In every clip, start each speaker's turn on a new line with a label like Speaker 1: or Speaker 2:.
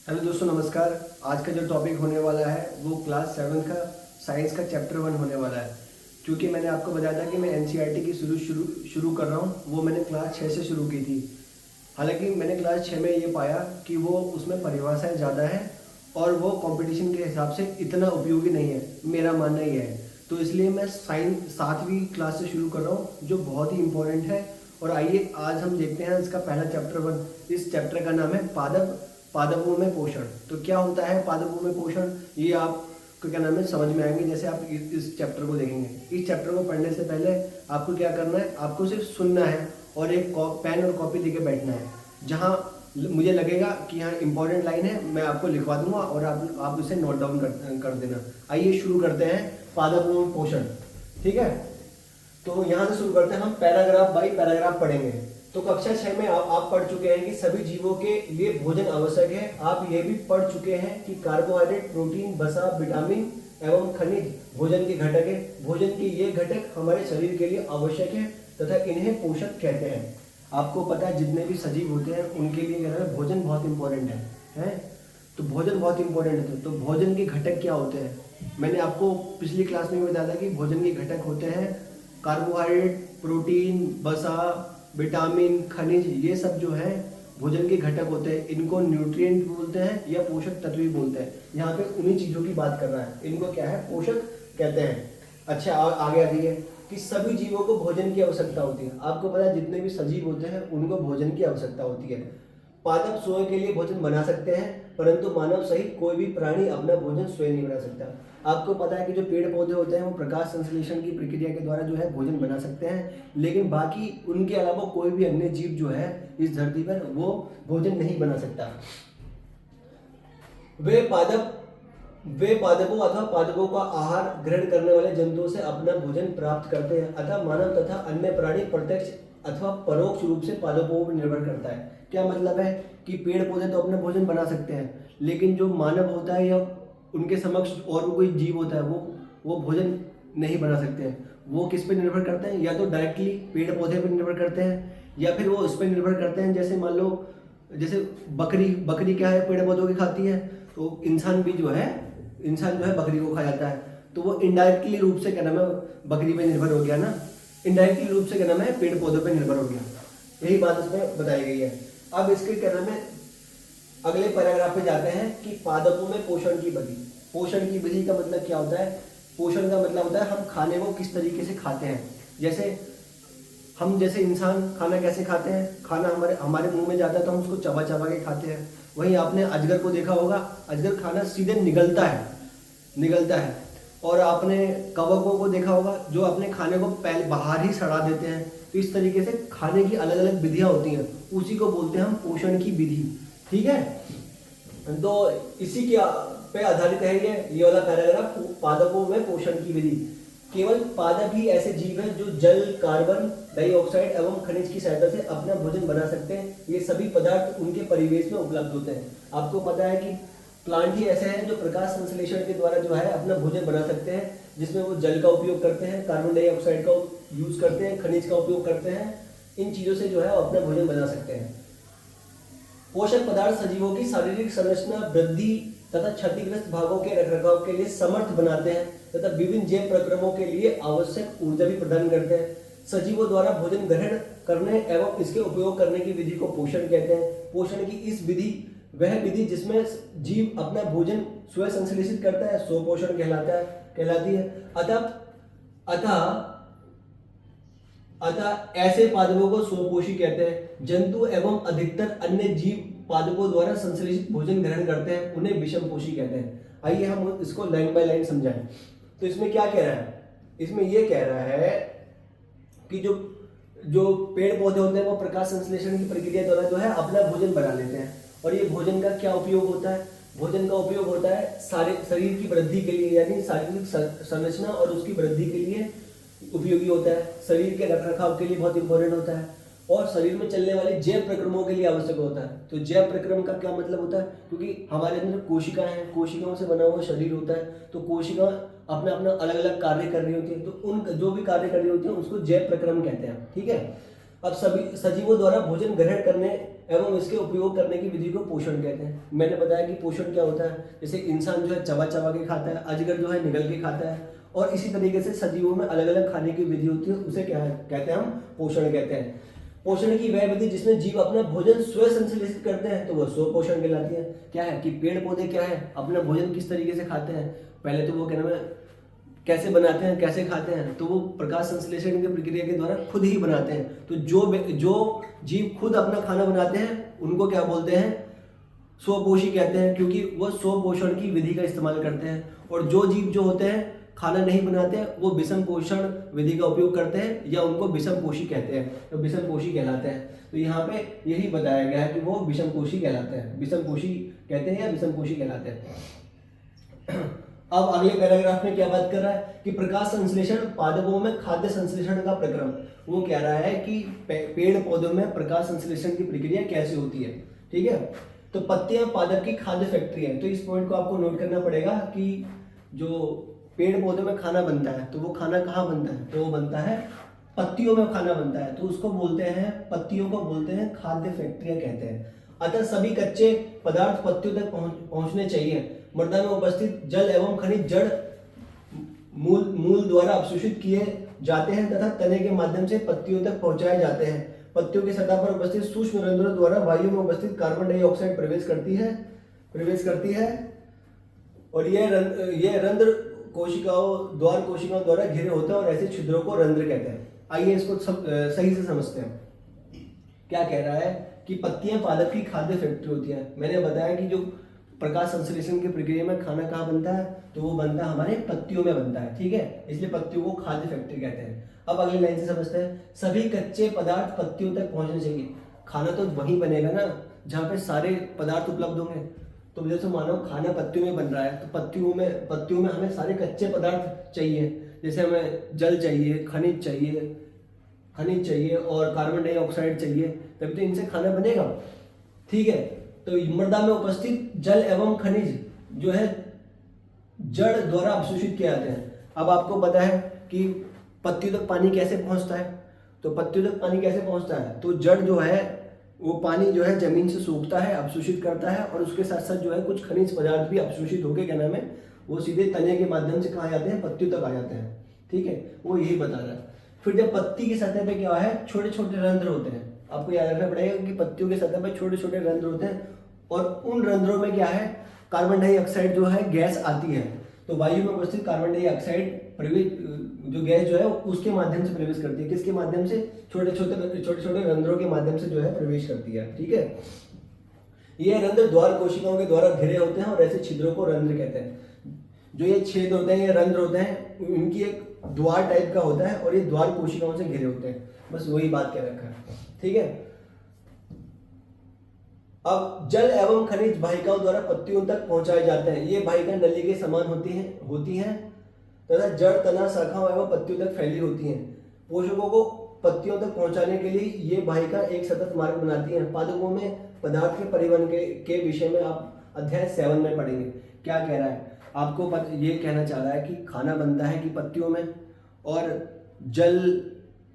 Speaker 1: Hello दोस्तों, नमस्कार। आज का जो टॉपिक होने वाला है वो क्लास 7 का साइंस का चैप्टर 1 होने वाला है। क्योंकि मैंने आपको बताया था कि मैं एनसीईआरटी की शुरू शुरू शुरू कर रहा हूँ, वो मैंने क्लास 6 से शुरू की थी। हालांकि मैंने क्लास 6 में ये पाया कि वो उसमें परिभाषाएं ज़्यादा है और वो कंपटीशन के हिसाब से इतना उपयोगी नहीं है, मेरा मानना ये है। तो इसलिए मैं साइंस 7वीं क्लास से शुरू कर रहा हूँ, जो बहुत ही इम्पोर्टेंट है। और आइए आज हम देखते हैं इसका पहला चैप्टर 1। इस चैप्टर का नाम है पादपों में पोषण। तो क्या होता है पादपों में पोषण, ये आपको क्या नाम है समझ में आएंगे जैसे आप इस चैप्टर को देखेंगे। इस चैप्टर को पढ़ने से पहले आपको क्या करना है, आपको सिर्फ सुनना है और एक पेन और कॉपी लेके बैठना है। जहाँ मुझे लगेगा कि यहाँ इंपॉर्टेंट लाइन है, मैं आपको लिखवा दूंगा और आप उसे नोट डाउन कर देना। आइए शुरू करते हैं पादपों में पोषण। ठीक है, तो यहाँ से शुरू करते हैं। हम पैराग्राफ बाई पैराग्राफ पढ़ेंगे। तो कक्षा 6 में आप पढ़ चुके हैं कि सभी जीवों के लिए भोजन आवश्यक है। आप ये भी पढ़ चुके हैं कि कार्बोहाइड्रेट, प्रोटीन, वसा, विटामिन एवं खनिज भोजन के घटक है। भोजन के ये घटक हमारे शरीर के लिए आवश्यक है तथा इन्हें पोषक कहते हैं। आपको पता है जितने भी सजीव होते हैं उनके लिए क्या है, भोजन बहुत इंपॉर्टेंट है। तो भोजन बहुत इंपॉर्टेंट है। तो भोजन के घटक क्या होते हैं, मैंने आपको पिछली क्लास में बताया था कि भोजन के घटक होते हैं कार्बोहाइड्रेट, प्रोटीन, वसा, विटामिन, खनिज। ये सब जो है भोजन के घटक होते हैं। इनको न्यूट्रिएंट बोलते हैं या पोषक तत्व भी बोलते हैं। यहाँ पे उन्हीं चीजों की बात कर रहा है, इनको क्या है, पोषक कहते हैं। अच्छा, आगे आ जाइए कि सभी जीवों को भोजन की आवश्यकता होती है। आपको पता है जितने भी सजीव होते हैं उनको भोजन की आवश्यकता होती है। पादप स्वयं के लिए भोजन बना सकते हैं, परंतु मानव सहित कोई भी प्राणी अपना भोजन स्वयं नहीं बना सकता। आपको पता है कि जो पेड़ पौधे होते हैं वो प्रकाश संश्लेषण की प्रक्रिया के द्वारा जो है भोजन बना सकते हैं, लेकिन बाकी उनके अलावा कोई भी अन्य जीव जो है इस धरती पर वो भोजन नहीं बना सकता। वे पादपों अथवा पादपों का आहार ग्रहण करने वाले जंतुओं से अपना भोजन प्राप्त करते हैं। अतः मानव तथा अन्य प्राणी प्रत्यक्ष अथवा परोक्ष रूप से पादपों पर निर्भर करता है। क्या मतलब है कि पेड़ पौधे तो अपना भोजन बना सकते हैं, लेकिन जो मानव होता है या उनके समक्ष और कोई जीव होता है वो भोजन नहीं बना सकते हैं। वो किस पे निर्भर करते हैं, या तो डायरेक्टली पेड़ पौधे पर निर्भर करते हैं या फिर वो उस पर निर्भर करते हैं। जैसे मान लो, जैसे बकरी क्या है, पेड़ पौधों की खाती है। तो इंसान जो है बकरी को खा जाता है। तो वो इनडायरेक्टली रूप से क्या नाम है बकरी पे निर्भर हो गया ना, इनडायरेक्टली रूप से क्या नाम है पेड़ पौधों पे निर्भर हो गया। यही बात इसमें बताई गई है। अब इसके क्या नाम है अगले पैराग्राफ पे जाते हैं कि पादपों में पोषण की विधि। पोषण की विधि का मतलब क्या होता है, पोषण का मतलब होता है हम खाने को किस तरीके से खाते हैं। जैसे इंसान खाना कैसे खाते हैं, खाना हमारे मुंह में जाता है तो हम उसको चबा चबा के खाते हैं। वहीं आपने अजगर को देखा होगा, अजगर खाना सीधे निगलता है। और आपने कवकों को देखा होगा जो अपने खाने को पहले बाहर ही सड़ा देते हैं। तो इस तरीके से खाने की अलग अलग विधियां होती हैं, उसी को बोलते हैं हम पोषण की विधि। ठीक है, तो इसी के पे आधारित है ये वाला पैराग्राफ, पादपों में पोषण की विधि। केवल पादप ही ऐसे जीव हैं जो जल, कार्बन डाइऑक्साइड एवं खनिज की सहायता से अपना भोजन बना सकते हैं। ये सभी पदार्थ उनके परिवेश में उपलब्ध होते हैं। आपको पता है कि प्लांट ही ऐसे हैं जो प्रकाश संश्लेषण के द्वारा जो है अपना भोजन बना सकते हैं, जिसमें वो जल का उपयोग करते हैं, कार्बन डाइऑक्साइड का यूज करते हैं, खनिज का उपयोग करते हैं। इन चीजों से जो है अपना भोजन बना सकते हैं। पोषक पदार्थ सजीवों की शारीरिक संरचना, वृद्धि तथा क्षतिग्रस्त भागों के रखरखाव के लिए समर्थ बनाते हैं तथा विभिन्न जैव प्रक्रमों के लिए आवश्यक ऊर्जा भी प्रदान करते हैं। सजीवों द्वारा भोजन ग्रहण करने एवं इसके उपयोग करने की विधि को पोषण कहते हैं। पोषण की इस विधि वह विधि जिसमें जीव अपना भोजन स्वयं संश्लेषित करता है सो पोषण कहलाती है। अतः ऐसे पादपों को स्वपोषी कहते हैं। जंतु एवं अधिकतर अन्य जीव पादपों द्वारा संश्लेषित भोजन ग्रहण करते हैं, उन्हें विषमपोषी कहते हैं। आइए हम इसको लाइन बाय लाइन समझाएं। तो इसमें क्या कह रहा है, इसमें यह कह रहा है कि जो पेड़ पौधे होते हैं वो प्रकाश संश्लेषण की प्रक्रिया द्वारा जो है अपना भोजन बना लेते हैं। और ये भोजन का क्या उपयोग होता है, भोजन का उपयोग होता है सारे शरीर की वृद्धि के लिए, यानी शारीरिक संरचना और उसकी वृद्धि के लिए उपयोगी होता है। शरीर के रखरखाव के लिए बहुत इंपॉर्टेंट होता है और शरीर में चलने वाले जैव प्रक्रमों के लिए आवश्यक होता है। तो जैव प्रक्रम का क्या मतलब होता है, क्योंकि हमारे अंदर कोशिकाएं हैं, कोशिकाओं से बना हुआ शरीर होता है। तो कोशिका अपना अपना अलग अलग कार्य कर रही होती है, तो उन जो भी कार्य कर रही होती है उसको जैव प्रक्रम कहते हैं। ठीक है, अब सभी सजीवों द्वारा भोजन ग्रहण करने एवं इसके उपयोग करने की विधि को पोषण कहते हैं। मैंने बताया कि पोषण क्या होता है, जैसे इंसान जो है चबा चबा के खाता है, अजगर जो है निगल के खाता है, और इसी तरीके से सजीवों में अलग अलग खाने की विधि होती है, उसे क्या कहते हैं, हम पोषण कहते हैं। पोषण की वह विधि जिसमें जीव अपना भोजन स्वयं संश्लेषित करते हैं तो वह स्व पोषण कहलाती है। क्या है कि पेड़ पौधे क्या है, अपना भोजन किस तरीके से खाते हैं, पहले तो वो क्या नाम है कैसे बनाते हैं, कैसे खाते हैं, तो वो प्रकाश संश्लेषण की प्रक्रिया के द्वारा खुद ही बनाते हैं। तो जो जीव खुद अपना खाना बनाते हैं उनको क्या बोलते हैं, स्वपोषी कहते हैं, क्योंकि वो स्वपोषण की विधि का इस्तेमाल करते हैं। और जो जीव जो होते हैं खाना नहीं बनाते हैं वो विषम पोषण विधि का उपयोग करते हैं या उनको विषम पोषी कहते हैं, तो विषम पोषी कहलाते हैं। तो यहाँ पे यही बताया गया है कि वो विषम पोषी कहलाते हैं, विषम पोषी कहते हैं या विषम पोषी कहलाते हैं। अब अगले पैराग्राफ में क्या बात कर रहा है कि प्रकाश संश्लेषण पादपों में खाद्य संश्लेषण का प्रक्रम। वो कह रहा है कि पेड़ पौधों में प्रकाश संश्लेषण की प्रक्रिया कैसे होती है। ठीक है, तो पत्तियां पादप की खाद्य फैक्ट्री है। तो इस पॉइंट को आपको नोट करना पड़ेगा कि जो पेड़ पौधों में खाना बनता है तो वो खाना कहाँ बनता है, तो वो बनता है पत्तियों में खाना बनता है, तो उसको बोलते हैं, पत्तियों को बोलते हैं खाद्य फैक्ट्रियां कहते हैं। अतः सभी कच्चे पदार्थ पत्तियों तक पहुंचने चाहिए। मृदा में उपस्थित जल एवं खनिज जड़ मूल द्वारा अवशोषित किए जाते हैं तथा तने के माध्यम से पत्तियों तक पहुंचाए जाते हैं। पत्तियों की सतह पर उपस्थित सूक्ष्म रंध्रों द्वारा वायु में उपस्थित कार्बन डाइऑक्साइड प्रवेश करती है और यह रंध्र द्वार कोशिकाओं द्वारा घिरे होते हैं और ऐसे छिद्रों को रंध्र कहते हैं। आइए इसको सही से समझते हैं। क्या कह रहा है कि पत्तियां पादप की खाद्य फैक्ट्री होती है। मैंने बताया कि जो प्रकाश संश्लेषण की प्रक्रिया में खाना कहाँ बनता है, तो वो बनता है हमारे पत्तियों में बनता है। ठीक है, इसलिए पत्तियों को खाद्य फैक्ट्री कहते हैं। अब अगली लाइन से समझते हैं, सभी कच्चे पदार्थ पत्तियों तक पहुंचने चाहिए। खाना तो वहीं बनेगा ना जहाँ पे सारे पदार्थ उपलब्ध होंगे। तो जैसे मानो खाना पत्तियों में बन रहा है तो पत्तियों में हमें सारे कच्चे पदार्थ चाहिए, जैसे हमें जल चाहिए, खनिज चाहिए और कार्बन डाइऑक्साइड चाहिए, तभी तो इनसे खाना बनेगा। ठीक है, तो मृदा में उपस्थित जल एवं खनिज जो है जड़ द्वारा अवशोषित किए जाते हैं। अब आपको पता है कि पत्तियों तक पानी कैसे पहुंचता है, तो पत्तियों तक पानी कैसे पहुंचता है, तो जड़ जो है वो पानी जो है जमीन से सूखता है, अवशोषित करता है, और उसके साथ साथ जो है कुछ खनिज पदार्थ भी अवशोषित होकर क्या नाम है वो सीधे तने के माध्यम से कहाँ जाते हैं, पत्तियों तक आ जाते हैं। ठीक है, वो यही बता रहा है। फिर जब पत्ती की सतह पे क्या है, छोटे छोटे रंध्र होते हैं। आपको याद रखना पड़ेगा कि पत्तियों की सतह पे छोटे छोटे रंध्र होते हैं और उन रंध्रों में क्या है, कार्बन डाइऑक्साइड जो है गैस आती है। तो वायु में उपस्थित कार्बन डाइऑक्साइड जो गैस जो है उसके माध्यम से प्रवेश करती है। किसके माध्यम से, छोटे छोटे रंध्रों के माध्यम से जो है प्रवेश करती है। ठीक है, ये रंध्र द्वार कोशिकाओं के द्वारा घिरे होते हैं और ऐसे छिद्रों को रंध्र कहते हैं। जो ये छेद होते हैं, ये रंध्र होते हैं, इनकी एक द्वार टाइप का होता है और ये द्वार कोशिकाओं से घिरे होते हैं। बस वही बात कह रखा है। ठीक है, अब जल एवं खनिज वाहिकाओं द्वारा पत्तियों तक पहुंचाए जाते हैं। ये वाहिका नली के समान होती हैं तथा जड़, तना, शाखाओं एवं पत्तियों तक फैली होती हैं। पोषकों को पत्तियों तक पहुंचाने के लिए ये वाहिका एक सतत मार्ग बनाती है। पादपों में पदार्थ के परिवहन के विषय में आप अध्याय 7 में पढ़ेंगे। क्या कह रहा है, आपको ये कहना चाह रहा है कि खाना बनता है कि पत्तियों में, और जल,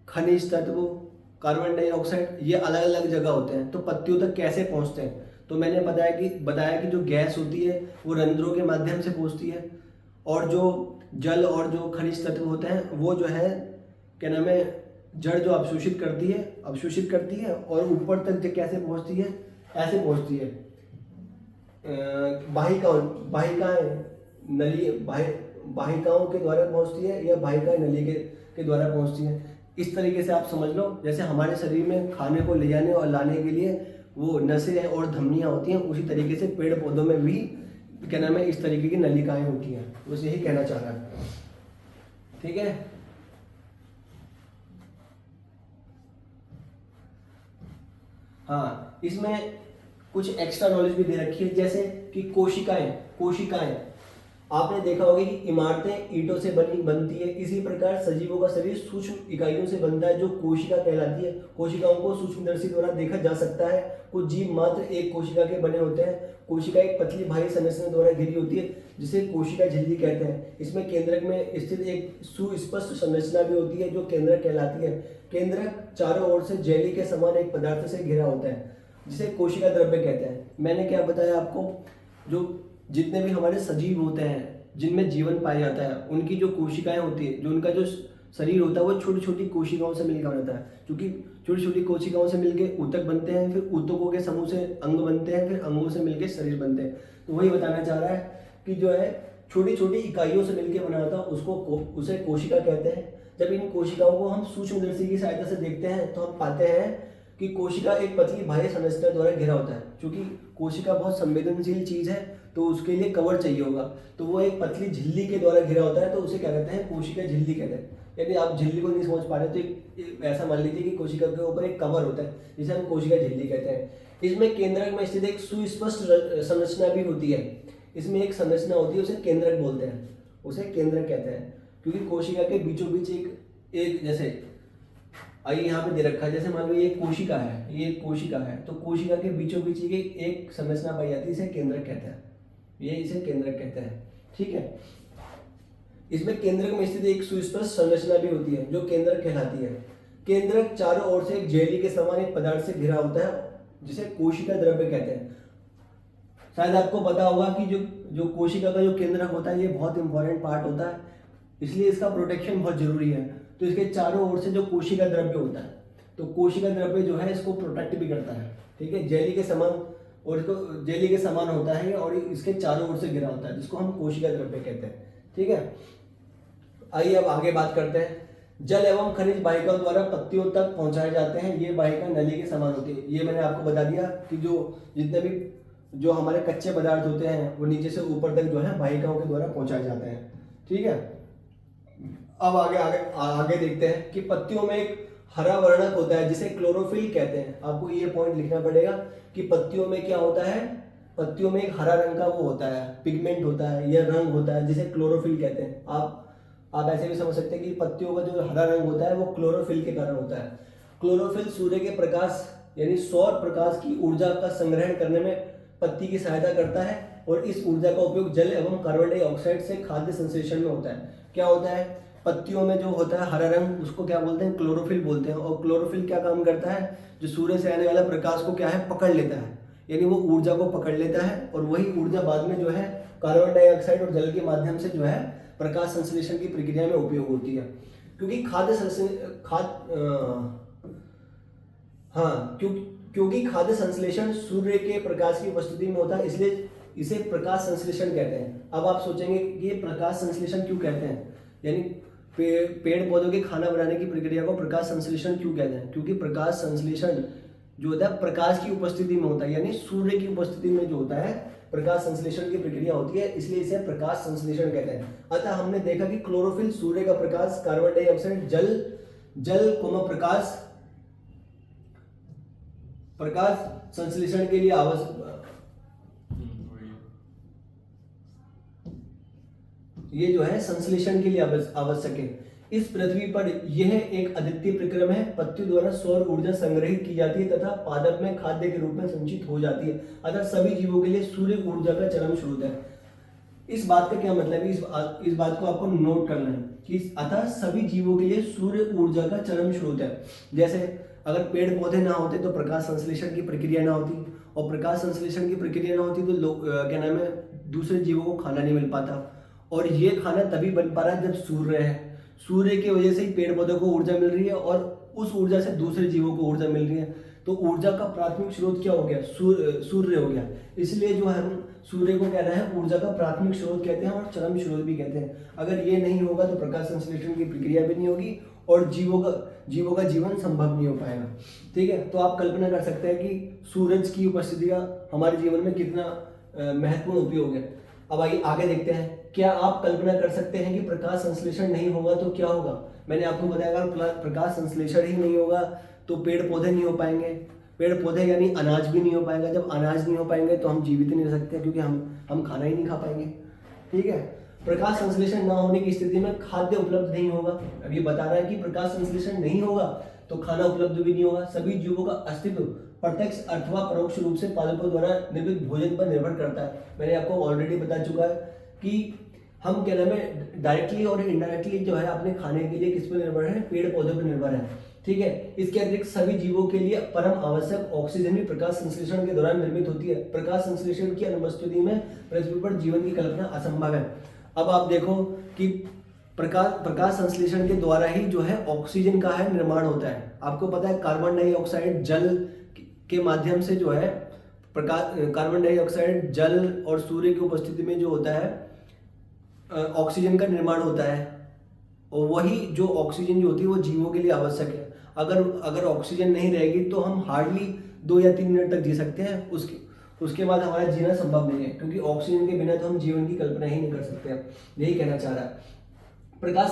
Speaker 1: खनिज तत्व, कार्बन डाइऑक्साइड ये अलग अलग जगह होते हैं। तो पत्तियों तक कैसे पहुंचते हैं, तो मैंने बताया कि जो गैस होती है वो रंध्रों के माध्यम से पहुंचती है, और जो जल और जो खनिज तत्व होते हैं वो जो है क्या नाम है जड़ जो अवशोषित करती है और ऊपर तक कैसे पहुंचती है, ऐसे पहुंचती है। वाहिकाओं के द्वारा पहुंचती है या वाहिकाएं नली के द्वारा पहुंचती है। इस तरीके से आप समझ लो, जैसे हमारे शरीर में खाने को ले जाने और लाने के लिए वो नसें और धमनियां होती हैं, उसी तरीके से पेड़ पौधों में भी क्या नाम है इस तरीके की नलिकाएं होती हैं। बस यही कहना चाह रहा है। ठीक है, हाँ, इसमें कुछ एक्स्ट्रा नॉलेज भी दे रखी है, जैसे कि कोशिकाएं आपने देखा होगा कि इमारतें ईंटों से बनती है। इसी प्रकार सजीवों का शरीर सूक्ष्म इकाइयों से बनता है जो कोशिका कहलाती है। कोशिकाओं को सूक्ष्मदर्शी द्वारा देखा जा सकता है। कुछ जीव मात्र एक कोशिका के बने होते हैं। कोशिका एक पतली भारी संरचना द्वारा घिरी होती है जिसे कोशिका झिल्ली कहते हैं। इसमें केंद्रक में स्थित एक सुस्पष्ट संरचना भी होती है जो केंद्रक कहलाती है। केंद्रक चारों ओर से जेली के समान एक पदार्थ से घिरा होता है। जिसे कोशिका द्रव्य कहते हैं। मैंने क्या बताया आपको, जो जितने भी हमारे सजीव होते हैं जिनमें जीवन पाया जाता है, उनकी जो कोशिकाएं होती है, जो उनका जो शरीर होता है वो छोटी छोटी कोशिकाओं से मिलकर बनता है। क्योंकि छोटी छोटी कोशिकाओं से मिलकर ऊतक बनते हैं, फिर ऊतकों के समूह से अंग बनते हैं, फिर अंगों से मिलकर शरीर बनते हैं। तो वही बताना चाह रहा है कि जो है छोटी छोटी इकाइयों से मिलकर बना होता है उसे कोशिका कहते हैं। जब इन कोशिकाओं को हम सूक्ष्मदर्शी की सहायता से देखते हैं तो हम पाते हैं कि कोशिका एक पतली बाह्य संरचना द्वारा घिरा होता है। क्योंकि कोशिका बहुत संवेदनशील चीज है तो उसके लिए कवर चाहिए होगा, तो वो एक पतली झिल्ली के द्वारा घिरा होता है, तो उसे क्या कहते हैं, कोशिका झिल्ली कहते हैं। यदि आप झिल्ली को नहीं समझ पा रहे तो ऐसा मान लीजिए कि कोशिका के ऊपर एक कवर होता है जिसे हम कोशिका झिल्ली कहते हैं। इसमें केंद्रक में स्थित एक सुस्पष्ट संरचना भी होती है। इसमें एक संरचना होती है, उसे केंद्रक बोलते हैं, उसे केंद्रक कहते हैं। क्योंकि कोशिका के बीचों बीच एक जैसे आइए यहाँ पे दे रखा है, जैसे मान लो ये कोशिका है, ये कोशिका है, तो कोशिका के बीचों बीच एक संरचना पाई जाती है, इसे केंद्रक कहते हैं, ये इसे केंद्रक कहते हैं। ठीक है, इसमें केंद्रक में स्थित एक सुस्पष्ट संरचना भी होती है जो केंद्रक कहलाती है। केंद्रक चारों ओर से एक जेली के समान एक पदार्थ से घिरा होता है जिसे कोशिका द्रव्य कहते हैं। शायद आपको पता होगा कि जो कोशिका का जो केंद्रक होता है ये बहुत इंपॉर्टेंट पार्ट होता है, इसलिए इसका प्रोटेक्शन बहुत जरूरी है। तो इसके चारों ओर से जो कोशिका द्रव्य होता है, तो कोशिका द्रव्य जो है इसको प्रोटेक्ट भी करता है। ठीक है, जेली के समान, और इसको जेली के समान होता है और इसके चारों ओर से घिरा होता है, जिसको हम कोशिका द्रव्य कहते हैं। ठीक है, आइए अब आगे बात करते हैं। जल एवं खनिज वाहिकाओं द्वारा पत्तियों तक पहुंचाए जाते हैं। ये वाहिका नली के समान होती है। ये मैंने आपको बता दिया कि जितने भी जो हमारे कच्चे पदार्थ होते हैं वो नीचे से ऊपर तक जो है वाहिकाओं के द्वारा पहुंचाए जाते हैं। ठीक है, अब आगे देखते हैं कि पत्तियों में एक हरा वर्णक होता है जिसे क्लोरोफिल कहते हैं। आपको ये पॉइंट लिखना पड़ेगा कि पत्तियों में क्या होता है, पत्तियों में एक हरा रंग का वो होता है, पिगमेंट होता है या रंग होता है जिसे क्लोरोफिल कहते हैं। आप ऐसे भी समझ सकते हैं कि पत्तियों का जो हरा रंग होता है वो क्लोरोफिल के कारण होता है। क्लोरोफिल सूर्य के प्रकाश यानी सौर प्रकाश की ऊर्जा का संग्रहण करने में पत्ती की सहायता करता है और इस ऊर्जा का उपयोग जल एवं कार्बन डाइऑक्साइड से खाद्य संश्लेषण में होता है। क्या होता है, पत्तियों में जो होता है हरा रंग, उसको क्या बोलते हैं, क्लोरोफिल बोलते हैं। और क्लोरोफिल क्या काम करता है, जो सूर्य से आने वाला प्रकाश को क्या है, पकड़ लेता है, यानी वो ऊर्जा को पकड़ लेता है और वही ऊर्जा बाद में जो है कार्बन डाइऑक्साइड और जल के माध्यम से जो है प्रकाश संश्लेषण की प्रक्रिया में उपयोग होती है। क्योंकि क्योंकि खाद्य संश्लेषण सूर्य के प्रकाश की उपस्थिति में होता है, इसलिए इसे प्रकाश संश्लेषण कहते हैं। अब आप सोचेंगे कि ये प्रकाश संश्लेषण क्यों कहते हैं, यानी पेड़ पौधों के खाना बनाने की प्रक्रिया को प्रकाश संश्लेषण क्यों कहते हैं? क्योंकि प्रकाश संश्लेषण जो होता है प्रकाश की उपस्थिति में होता है, यानी सूर्य की उपस्थिति में जो होता है प्रकाश संश्लेषण की प्रक्रिया होती है, इसलिए इसे प्रकाश संश्लेषण कहते हैं। अतः हमने देखा कि क्लोरोफिल सूर्य का प्रकाश, कार्बन डाइऑक्साइड, जल प्रकाश संश्लेषण के लिए ये जो है संश्लेषण के लिए आवश्यक है। इस पृथ्वी पर यह एक अद्वितीय प्रक्रम है। पत्तियों द्वारा सौर ऊर्जा संग्रहित की जाती है तथा पादप में खाद्य के रूप में संचित हो जाती है। अतः सभी जीवों के लिए सूर्य ऊर्जा का चरम स्रोत है। इस बात का क्या मतलब है, इस बात को आपको नोट करना है कि अतः सभी जीवों के लिए सूर्य ऊर्जा का चरम स्रोत है। जैसे अगर पेड़ पौधे ना होते तो प्रकाश संश्लेषण की प्रक्रिया ना होती, और प्रकाश संश्लेषण की प्रक्रिया ना होती तो क्या नाम है, दूसरे जीवों को खाना नहीं मिल पाता। और ये खाना तभी बन पा रहा है जब सूर्य है। सूर्य की वजह से ही पेड़ पौधों को ऊर्जा मिल रही है और उस ऊर्जा से दूसरे जीवों को ऊर्जा मिल रही है। तो ऊर्जा का प्राथमिक स्रोत क्या हो गया, सूर्य हो गया। इसलिए जो हम सूर्य को कहना है ऊर्जा का प्राथमिक स्रोत कहते हैं और चरम स्रोत भी कहते हैं। अगर ये नहीं होगा तो प्रकाश संश्लेषण की प्रक्रिया भी नहीं होगी और जीवों का जीवन संभव नहीं हो पाएगा। ठीक है, तो आप कल्पना कर सकते हैं कि सूरज की उपस्थिति का हमारे जीवन में कितना महत्वपूर्ण उपयोग है। अब आगे देखते हैं। क्या आप कल्पना कर सकते हैं कि प्रकाश संश्लेषण नहीं होगा तो क्या होगा? मैंने आपको बताया अगर प्रकाश संश्लेषण ही नहीं होगा तो पेड़ पौधे नहीं हो पाएंगे, पेड़ पौधे यानी अनाज भी नहीं हो पाएगा। जब अनाज नहीं हो पाएंगे तो हम जीवित नहीं रह सकते, क्योंकि हम खाना ही नहीं खा पाएंगे। ठीक है, प्रकाश संश्लेषण ना होने की स्थिति में खाद्य उपलब्ध नहीं होगा। अब ये बता रहा है कि प्रकाश संश्लेषण नहीं होगा तो खाना उपलब्ध भी नहीं होगा। सभी जीवों का अस्तित्व प्रत्यक्ष अथवा परोक्ष रूप से पादपों द्वारा निर्मित भोजन पर निर्भर करता है। मैंने आपको ऑलरेडी बता चुका है कि हम डायरेक्टली और इनडायरेक्टली जो है अपने खाने के लिए किस पर निर्भर है, पेड़ पौधों पर निर्भर है। ठीक है। इसके अतिरिक्त सभी जीवों के लिए परम आवश्यक ऑक्सीजन भी प्रकाश संश्लेषण के दौरान निर्मित होती है। प्रकाश संश्लेषण की अनुपस्थिति में पृथ्वी पर जीवन की कल्पना असंभव है। अब आप देखो कि प्रकाश संश्लेषण के द्वारा ही जो है ऑक्सीजन का है निर्माण होता है। आपको पता है कार्बन डाइऑक्साइड जल के माध्यम से जो है कार्बन डाइऑक्साइड जल और सूर्य की उपस्थिति में जो होता है ऑक्सीजन का निर्माण होता है, और वही जो ऑक्सीजन जो होती है वो जीवों के लिए आवश्यक है। अगर ऑक्सीजन नहीं रहेगी तो हम हार्डली 2 या 3 मिनट तक जी सकते हैं, उसके बाद हमारा जीना संभव नहीं है, क्योंकि ऑक्सीजन के बिना तो हम जीवन की कल्पना ही नहीं कर सकते। यही कहना चाह रहा है। प्रकाश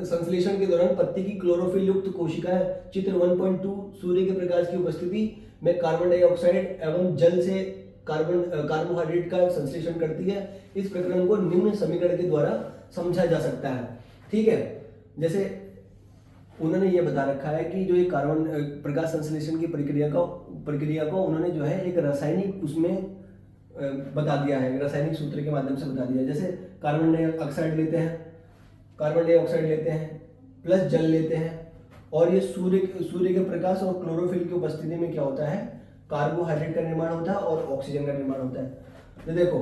Speaker 1: संश्लेषण के दौरान पत्ती की क्लोरोफिल युक्त कोशिकाएं चित्र 1.2 सूर्य के प्रकाश की उपस्थिति में कार्बन डाइऑक्साइड एवं जल से कार्बोहाइड्रेट का संश्लेषण करती है। इस प्रकरण को निम्न समीकरण के द्वारा समझा जा सकता है। ठीक है, जैसे उन्होंने ये बता रखा है कि जो ये कार्बन प्रकाश संश्लेषण की प्रक्रिया को उन्होंने जो है एक रासायनिक उसमें बता दिया है, रासायनिक सूत्र के माध्यम से बता दिया है। जैसे कार्बन डाइऑक्साइड लेते हैं प्लस जल लेते हैं, और ये सूर्य के प्रकाश और क्लोरोफिल की उपस्थिति में क्या होता है, कार्बोहाइड्रेट का निर्माण होता है और ऑक्सीजन का निर्माण होता है। तो देखो,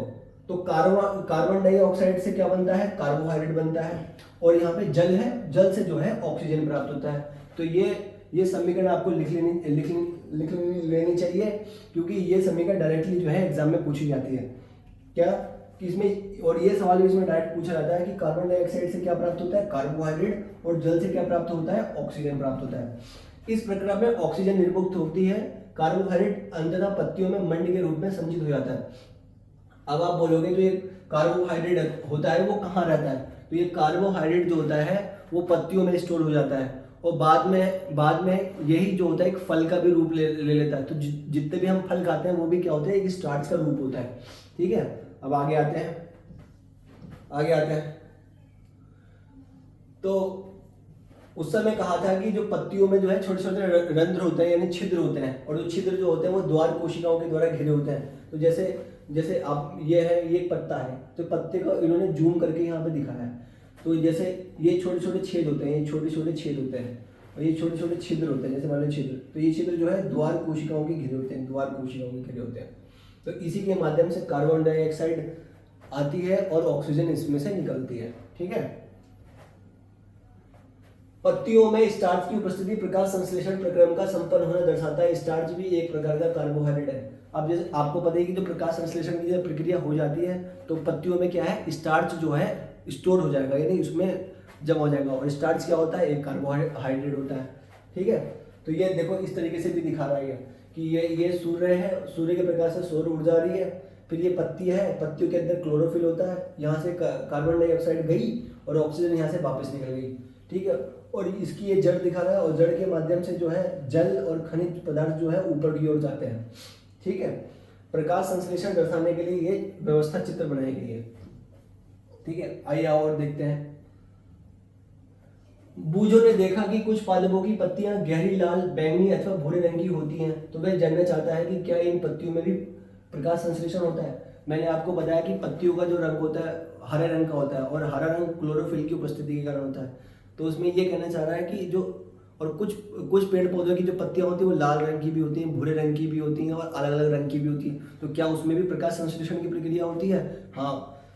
Speaker 1: तो कार्बन डाइऑक्साइड से क्या बनता है, कार्बोहाइड्रेट बनता है, और यहाँ पे जल है, जल से जो है ऑक्सीजन प्राप्त होता है। तो ये समीकरण आपको लिख लेनी चाहिए, क्योंकि ये समीकरण डायरेक्टली जो है एग्जाम में पूछी जाती है। क्या कि इसमें, और ये सवाल भी इसमें डायरेक्ट पूछा जाता है कि कार्बन डाइऑक्साइड से क्या प्राप्त होता है, कार्बोहाइड्रेट, और जल से क्या प्राप्त होता है, ऑक्सीजन प्राप्त होता है। इस प्रक्रिया में ऑक्सीजन निर्मुक्त होती है, कार्बोहाइड्रेट अंततः पत्तियों में मंड के रूप में संचित हो जाता है। अब आप बोलोगे तो ये कार्बोहाइड्रेट होता है वो कहाँ रहता है, तो ये कार्बोहाइड्रेट जो होता है वो पत्तियों में स्टोर हो जाता है, और बाद में यही जो होता है एक फल का भी रूप ले लेता है। तो जितने भी हम फल खाते हैं वो भी क्या होता है, एक स्टार्च का रूप होता है। ठीक है, अब आगे आते हैं। तो उस समय कहा था कि जो पत्तियों में जो है छोटे छोटे रंध्र होते हैं, यानी छिद्र होते हैं, और जो छिद्र जो होते हैं वो द्वार कोशिकाओं के द्वारा घिरे होते हैं। तो जैसे आप ये एक पत्ता है, तो पत्ते को इन्होंने जूम करके यहाँ पे दिखाया है। तो जैसे ये छोटे छोटे छेद होते हैं, और ये छोटे छोटे छिद्र होते हैं, जैसे मान लो छिद्र, तो ये छिद्र जो है द्वार कोशिकाओं के घिरे होते हैं। तो इसी के माध्यम से कार्बन डाइऑक्साइड आती है और ऑक्सीजन इसमें से निकलती है। ठीक है, पत्तियों में स्टार्च की उपस्थिति प्रकाश संश्लेषण प्रक्रिया का संपन्न होना दर्शाता है। स्टार्च भी एक प्रकार का कार्बोहाइड्रेट है। अब जैसे आपको पता है कि जो प्रकाश संश्लेषण की जब प्रक्रिया हो जाती है तो पत्तियों में क्या है, स्टार्च जो है स्टोर हो जाएगा, यानी उसमें जमा हो जाएगा, और स्टार्च क्या होता है, एक कार्बोहाइड्रेट होता है। ठीक है, तो ये देखो इस तरीके से भी दिखा रहा है कि ये सूर्य है, सूर्य के प्रकाश से सौर ऊर्जा आ रही है, फिर ये पत्ती है, पत्तियों के अंदर क्लोरोफिल होता है, यहाँ से कार्बन डाइऑक्साइड गई और ऑक्सीजन यहाँ से वापस निकल गई। ठीक है, और इसकी ये जड़ दिखा रहा है, और जड़ के माध्यम से जो है जल और खनिज पदार्थ जो है ऊपर की ओर जाते हैं। ठीक है, प्रकाश संश्लेषण दर्शाने के लिए ये व्यवस्था चित्र बनाई गई है। ठीक है, आइए और देखते हैं। बूझों ने देखा कि कुछ पादपों की पत्तियां गहरी लाल, बैंगनी अथवा भूरे रंग की होती हैं, तो वह जानना चाहता है कि क्या इन पत्तियों में भी प्रकाश संश्लेषण होता है। मैंने आपको बताया कि पत्तियों का जो रंग होता है हरे रंग का होता है, और हरा रंग क्लोरोफिल की उपस्थिति के कारण होता है। तो उसमें ये कहना चाह रहा है कि जो और कुछ पेड़ पौधों की जो पत्तियां होती हैं वो लाल रंग की भी होती हैं, भूरे रंग की भी होती हैं, और अलग अलग रंग की भी होती हैं। तो क्या उसमें भी प्रकाश संश्लेषण की प्रक्रिया होती है? हाँ,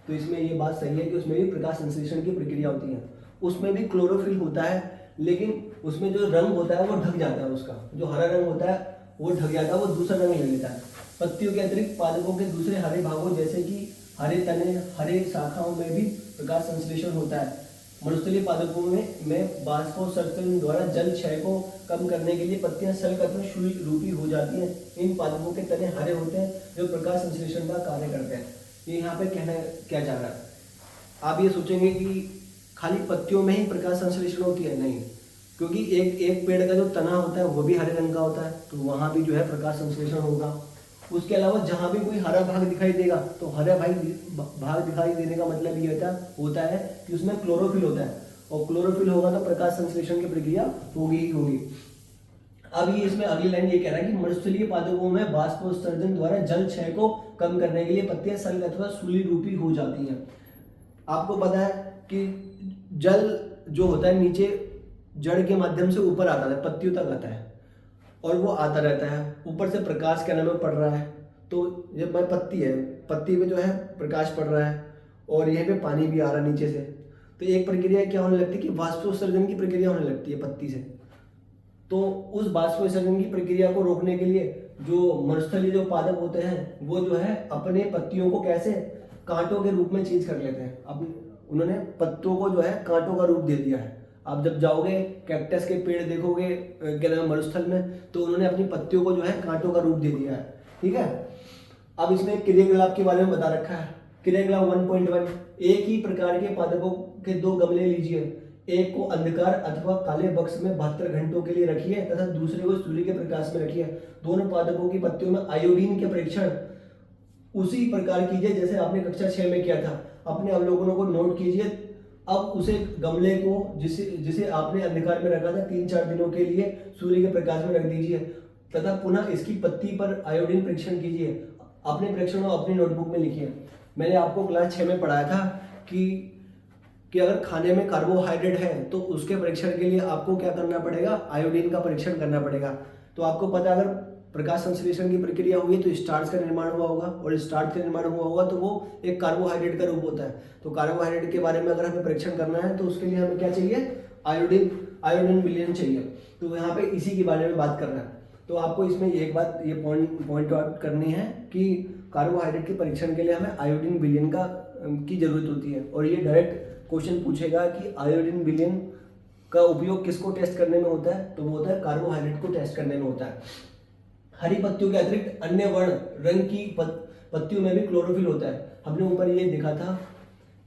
Speaker 1: तो इसमें ये बात सही है कि उसमें भी प्रकाश संश्लेषण की प्रक्रिया होती है। उसमें भी क्लोरोफिल होता है, लेकिन उसमें जो रंग होता है वो ढक जाता है, उसका जो हरा रंग होता है वो ढक जाता है, वो दूसरा रंग ले लेता है। पत्तियों के अतिरिक्त पादपों के दूसरे हरे भागों जैसे कि हरे तने, हरे शाखाओं में भी प्रकाश संश्लेषण होता है। मनुस्थलीय पादपों में बाष्पोत्सर्जन द्वारा जल क्षय को कम करने के लिए पत्तियां सल्क अथवा शूल रूपी हो जाती हैं। इन पादपों के तने हरे होते हैं जो प्रकाश संश्लेषण का कार्य करते हैं। ये यहाँ पे कहना क्या चाह रहा है, आप ये सोचेंगे कि खाली पत्तियों में ही प्रकाश संश्लेषण होती है, नहीं, क्योंकि एक पेड़ का जो तना होता है वो भी हरे रंग का होता है, तो वहाँ भी जो है प्रकाश संश्लेषण होगा। उसके अलावा जहाँ भी कोई हरा भाग दिखाई देगा तो हरा भाग दिखाई देने का मतलब ये होता है कि उसमें क्लोरोफिल होता है, और क्लोरोफिल होगा तो प्रकाश संश्लेषण की प्रक्रिया होगी ही होगी। अब ये इसमें अगली लाइन ये कह रहा है कि मनुस्थलीय पादपों में बाष्पोत्सर्जन द्वारा जल क्षय को कम करने के लिए पत्तियां सल्क अथवा सूली रूपी हो जाती हैं। आपको पता है कि जल जो होता है नीचे जड़ के माध्यम से ऊपर आता है, पत्तियों तक आता है और वो आता रहता है। ऊपर से प्रकाश क्या नाम है पड़ रहा है, तो ये पत्ती है, पत्ती में जो है प्रकाश पड़ रहा है और यहीं पे पानी भी आ रहा है नीचे से। तो एक प्रक्रिया क्या होने लगती है कि वाष्पोत्सर्जन की प्रक्रिया होने लगती है पत्ती से। तो उस वाष्पोत्सर्जन की प्रक्रिया को रोकने के लिए जो मरुस्थलीय जो पादप होते हैं वो जो है अपने पत्तियों को कैसे कांटों के रूप में चेंज कर लेते हैं। अपने उन्होंने पत्तों को जो है कांटों का रूप दे दिया है। आप जब जाओगे कैक्टस के पेड़ देखोगे क्या नाम मरुस्थल में, तो उन्होंने अपनी पत्तियों को जो है कांटों का रूप दे दिया है। ठीक है, अब इसमें क्रियाकलाप के बारे में बता रखा है। क्रियाकलाप 1.1, एक ही प्रकार के पादपों के 2 गमले लीजिए, एक को अंधकार अथवा काले बक्स में 72 घंटों के लिए रखिए तथा दूसरे को सूर्य के प्रकाश में रखिए। दोनों पादपों की पत्तियों में आयोडीन के परीक्षण उसी प्रकार कीजिए जैसे आपने कक्षा 6 में किया था। अपने अवलोकनों को नोट कीजिए। अब उसे गमले को जिसे आपने अंधकार में रखा था 3-4 दिनों के लिए सूर्य के प्रकाश में रख दीजिए तथा पुनः इसकी पत्ती पर आयोडीन परीक्षण कीजिए। अपने परीक्षण को अपनी नोटबुक में लिखिए। मैंने आपको क्लास 6 में पढ़ाया था कि अगर खाने में कार्बोहाइड्रेट है तो उसके परीक्षण के लिए आपको क्या करना पड़ेगा, आयोडीन का परीक्षण करना पड़ेगा। तो आपको पता है अगर प्रकाश संश्लेषण की प्रक्रिया हुई है तो स्टार्च का निर्माण हुआ होगा और स्टार्च का निर्माण हुआ होगा तो वो एक कार्बोहाइड्रेट का रूप होता है। तो कार्बोहाइड्रेट के बारे में अगर हमें परीक्षण करना है तो उसके लिए हमें क्या चाहिए, आयोडीन विलयन चाहिए। तो यहाँ पे इसी के बारे में बात करना है। तो आपको इसमें एक बात ये पॉइंट आउट करनी है कि कार्बोहाइड्रेट के परीक्षण के लिए हमें आयोडीन विलयन की जरूरत होती है। और ये डायरेक्ट क्वेश्चन पूछेगा कि आयोडीन विलयन का उपयोग किसको टेस्ट करने में होता है, तो वो होता है कार्बोहाइड्रेट को टेस्ट करने में होता है। हरी पत्तियों के अतिरिक्त अन्य वर्ण रंग की पत्तियों में भी क्लोरोफिल होता है। हमने ऊपर ये देखा था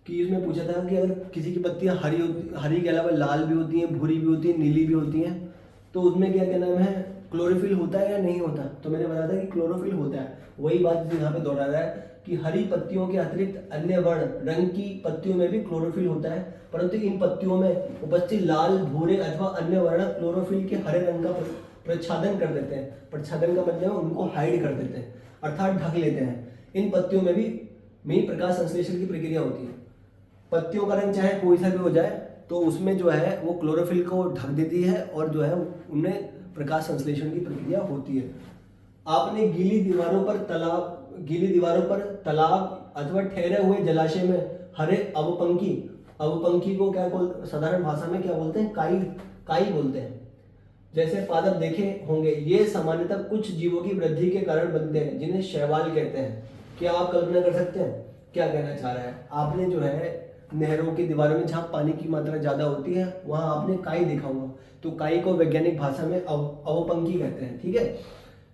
Speaker 1: कि इसमें पूछा था कि अगर किसी की पत्तियां हरी के अलावा लाल भी होती हैं, भूरी भी होती हैं, नीली भी होती हैं, तो उसमें क्या नाम है क्लोरोफिल होता है या नहीं होता। तो मैंने बताया था कि क्लोरोफिल होता है। वही बात यहाँ पे दोहरा रहा है कि हरी पत्तियों के अतिरिक्त अन्य वर्ण रंग की पत्तियों में भी क्लोरोफिल होता है, परंतु इन पत्तियों में उपस्थित लाल, भूरे अथवा अन्य वर्ण क्लोरोफिल के हरे रंग का प्रच्छादन कर देते हैं। प्रच्छादन का मतलब उनको हाइड कर देते हैं, अर्थात ढक लेते हैं। इन पत्तियों में भी प्रकाश संश्लेषण की प्रक्रिया होती है। पत्तियों का रंग चाहे कोई सा भी हो जाए तो उसमें जो है वो क्लोरोफिल को ढक देती है और जो है उनमें प्रकाश संश्लेषण की प्रक्रिया होती है। आपने गीली दीवारों पर तालाब अथवा ठहरे हुए जलाशय में हरे अवपंखी को क्या साधारण भाषा में क्या बोलते हैं, काई बोलते हैं, जैसे पादप देखे होंगे। ये सामान्यतः कुछ जीवों की वृद्धि के कारण बनते हैं जिन्हें शैवाल कहते हैं। क्या आप कल्पना कर सकते हैं क्या कहना चाह रहा है। आपने जो है नहरों की दीवारों में जहाँ पानी की मात्रा ज्यादा होती है वहां आपने काई देखा होगा, तो काई को वैज्ञानिक भाषा में अवपंखी कहते हैं। ठीक है,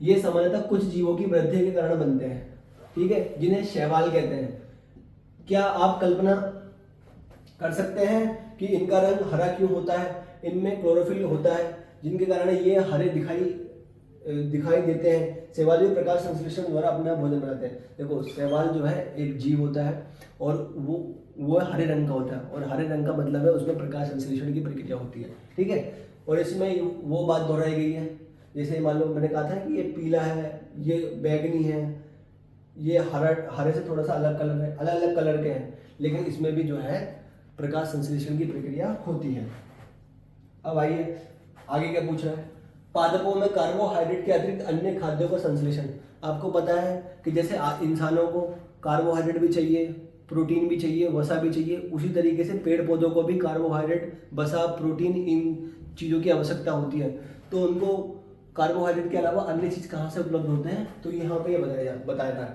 Speaker 1: ये सामान्यतः कुछ जीवों की वृद्धि के कारण बनते हैं, ठीक है, जिन्हें शैवाल कहते हैं। क्या आप कल्पना कर सकते हैं कि इनका रंग हरा क्यों होता है। इनमें क्लोरोफिल होता है जिनके कारण ये हरे दिखाई देते हैं। शैवाल भी प्रकाश संश्लेषण द्वारा अपना भोजन बनाते हैं। देखो शैवाल जो है एक जीव होता है और वो हरे रंग का होता है, और हरे रंग का मतलब है उसमें प्रकाश संश्लेषण की प्रक्रिया होती है। ठीक है, और इसमें वो बात दोहराई गई है, जैसे मान लो मैंने कहा था कि ये पीला है, ये बैगनी है, ये हरे से थोड़ा सा अलग कलर है, अलग अलग कलर के हैं, लेकिन इसमें भी जो है प्रकाश संश्लेषण की प्रक्रिया होती है। अब आइए आगे क्या पूछ रहा है। पादपों में कार्बोहाइड्रेट के अतिरिक्त अन्य खाद्यों का संश्लेषण। आपको पता है कि जैसे इंसानों को कार्बोहाइड्रेट भी चाहिए, प्रोटीन भी चाहिए, वसा भी चाहिए, उसी तरीके से पेड़ पौधों को भी कार्बोहाइड्रेट, वसा, प्रोटीन, इन चीज़ों की आवश्यकता होती है। तो उनको कार्बोहाइड्रेट के अलावा अन्य चीज़ कहाँ से उपलब्ध होते हैं, तो यहाँ पे बताया था।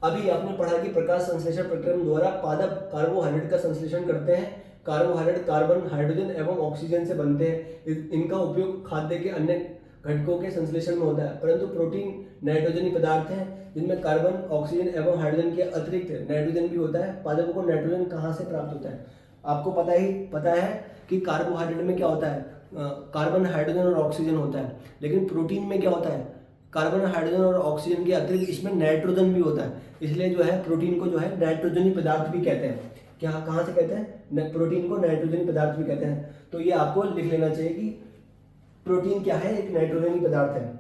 Speaker 1: अभी आपने पढ़ा कि प्रकाश संश्लेषण प्रक्रम द्वारा पादप कार्बोहाइड्रेट का संश्लेषण करते हैं। कार्बोहाइड्रेट कार्बन, हाइड्रोजन एवं ऑक्सीजन से बनते हैं। इनका उपयोग खाद्य के अन्य घटकों के संश्लेषण में होता है, परंतु प्रोटीन नाइट्रोजनी पदार्थ हैं जिनमें कार्बन, ऑक्सीजन एवं हाइड्रोजन के अतिरिक्त नाइट्रोजन भी होता है। पादपों को नाइट्रोजन कहाँ से प्राप्त होता है, आपको पता है कि कार्बोहाइड्रेट में क्या होता है, कार्बन, हाइड्रोजन और ऑक्सीजन होता है, लेकिन प्रोटीन में क्या होता है, कार्बन, हाइड्रोजन और ऑक्सीजन के अतिरिक्त इसमें नाइट्रोजन भी होता है। इसलिए जो है प्रोटीन को जो है नाइट्रोजनी पदार्थ भी कहते हैं। क्या कहाँ से कहते हैं, प्रोटीन को नाइट्रोजनी पदार्थ भी कहते हैं। तो ये आपको लिख लेना चाहिए कि प्रोटीन क्या है, एक नाइट्रोजनी पदार्थ है।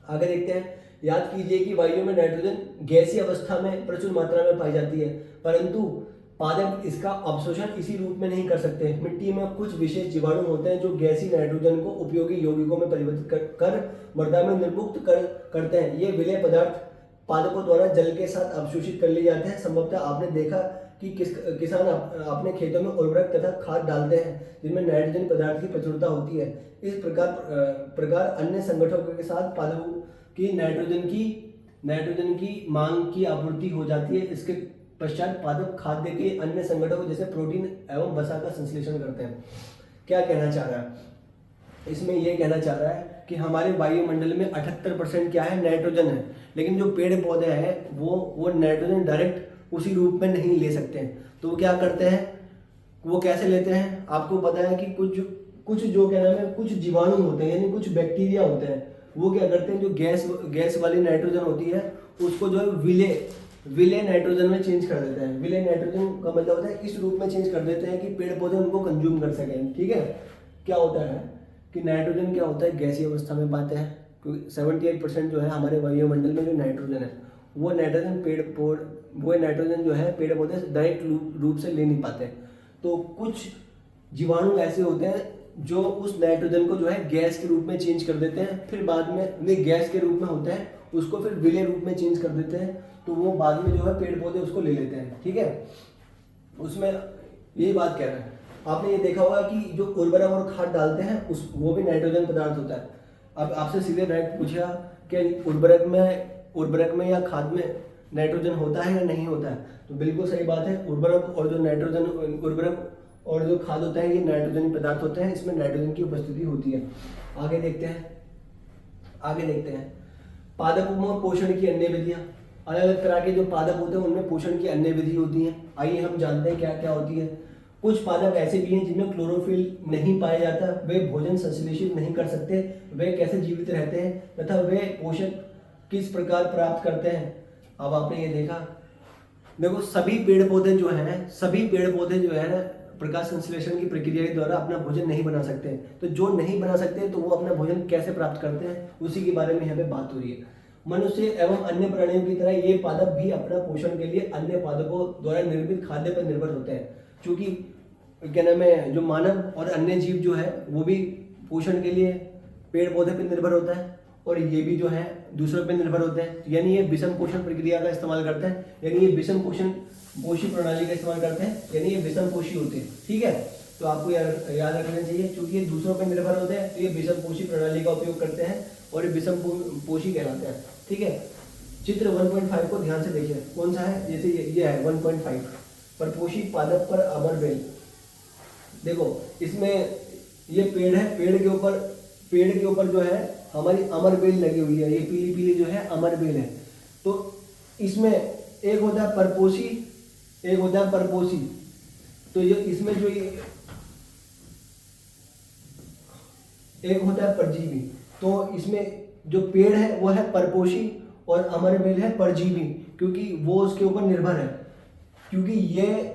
Speaker 1: आगे देखते हैं। याद कीजिए कि वायु में नाइट्रोजन गैसीय अवस्था में प्रचुर मात्रा में पाई जाती है, परंतु पादप इसका अवशोषण इसी रूप में नहीं कर सकते। मिट्टी में कुछ विशेष जीवाणु होते हैं जो गैसीय नाइट्रोजन को उपयोगी यौगिकों में परिवर्तित कर मृदा में निर्मुक्त करते हैं। ये विलेय पदार्थ पादपों द्वारा जल के साथ अवशोषित कर लिए जाते हैं। संभवतः आपने देखा कि किसान अपने खेतों में उर्वरक तथा खाद डालते हैं जिनमें नाइट्रोजन पदार्थ की प्रचुरता होती है। इस प्रकार अन्य संगठनों के साथ पादपों की नाइट्रोजन की मांग की आपूर्ति हो जाती है। इसके पश्चात पादप खाद्य के अन्य संगठनों जैसे प्रोटीन एवं वसा का संश्लेषण करते हैं। क्या कहना चाह रहा है इसमें? ये कहना चाह रहा है कि हमारे वायुमंडल में 78% क्या है, नाइट्रोजन है, लेकिन जो पेड़ पौधे हैं वो नाइट्रोजन डायरेक्ट उसी रूप में नहीं ले सकते हैं। तो वो क्या करते हैं, वो कैसे लेते हैं? आपको पता है कि कुछ जो क्या नाम है, कुछ जीवाणु होते हैं यानी कुछ बैक्टीरिया होते हैं, वो क्या करते हैं, जो गैस वाली नाइट्रोजन होती है उसको जो है विले नाइट्रोजन में चेंज कर देते हैं। विले नाइट्रोजन का मतलब होता है इस रूप में चेंज कर देते हैं कि पेड़ पौधे उनको कंज्यूम कर सकें। ठीक है, क्या होता है कि नाइट्रोजन क्या होता है, गैसीय अवस्था में पाते हैं, क्योंकि 78% जो है हमारे वायुमंडल में जो नाइट्रोजन है वो नाइट्रोजन जो है पेड़ पौधे डायरेक्ट रूप से ले नहीं पाते। तो कुछ जीवाणु ऐसे होते हैं जो उस नाइट्रोजन को जो है गैस के रूप में चेंज कर देते हैं, फिर बाद में गैस के रूप में होता है उसको फिर विलेय रूप में चेंज कर देते हैं, तो वो बाद में जो है पेड़ पौधे उसको ले लेते हैं। ठीक है, उसमें यही बात कह रहा है। आपने ये देखा होगा कि जो उर्वरक और खाद डालते हैं वो भी नाइट्रोजन पदार्थ होता है। अब आपसे सीधे डायरेक्ट पूछा कि उर्वरक में या खाद में नाइट्रोजन होता है या नहीं होता है, तो बिल्कुल सही बात है। उर्वरक और जो खाद होता है ये नाइट्रोजन पदार्थ होते हैं, इसमें नाइट्रोजन की उपस्थिति होती है। आगे देखते हैं पादपों में पोषण की अन्य विधियां। अलग अलग तरह के जो पादप होते हैं उनमें पोषण की अन्य विधि होती है। आइए हम जानते हैं क्या क्या होती है। कुछ पादप ऐसे भी हैं जिनमें क्लोरोफिल नहीं पाया जाता, वे भोजन संश्लेषित नहीं कर सकते, वे कैसे जीवित रहते हैं तथा वे पोषक किस प्रकार प्राप्त करते हैं। अब आपने ये देखो सभी पेड़ पौधे जो है प्रकाश संश्लेषण की प्रक्रिया के द्वारा अपना भोजन नहीं बना सकते। तो जो नहीं बना सकते तो वो अपना भोजन कैसे प्राप्त करते हैं, उसी के बारे में यहाँ पे बात हो रही है। मनुष्य एवं अन्य प्राणियों की तरह ये पादप भी अपना पोषण के लिए अन्य पादपों द्वारा निर्मित खाद्य पर निर्भर होते हैं। क्योंकि क्या नाम है, जो मानव और अन्य जीव जो है वो भी पोषण के लिए पेड़ पौधे पर निर्भर होता है और ये भी जो है दूसरों पर निर्भर होते हैं। यानी ये विषम पोषण प्रक्रिया का इस्तेमाल करते हैं, यानी ये विषम पोषी प्रणाली का इस्तेमाल करते हैं, यानी ये विषम पोषी होते हैं। ठीक है, तो आपको याद रखना चाहिए, क्योंकि ये दूसरों पर निर्भर होते हैं तो ये विषम पोषी प्रणाली का उपयोग करते हैं और ये विषम पोषी कहलाते हैं। ठीक है, चित्र 1.5 को ध्यान से देखिए, कौन सा है, जैसे ये है 1.5 परपोषी पादप पर अमर बेल। देखो इसमें ये पेड़ है, पेड़ के ऊपर जो है हमारी अमर बेल लगी हुई है, ये पीली पीली जो है अमर बेल है। तो इसमें एक होता है परपोषी, एक होता है परपोषी। तो ये इसमें जो ये एक होता है परजीवी। तो इसमें जो पेड़ है वो है परपोषी और अमर बेल है परजीवी, क्योंकि वो उसके ऊपर निर्भर है। क्योंकि ये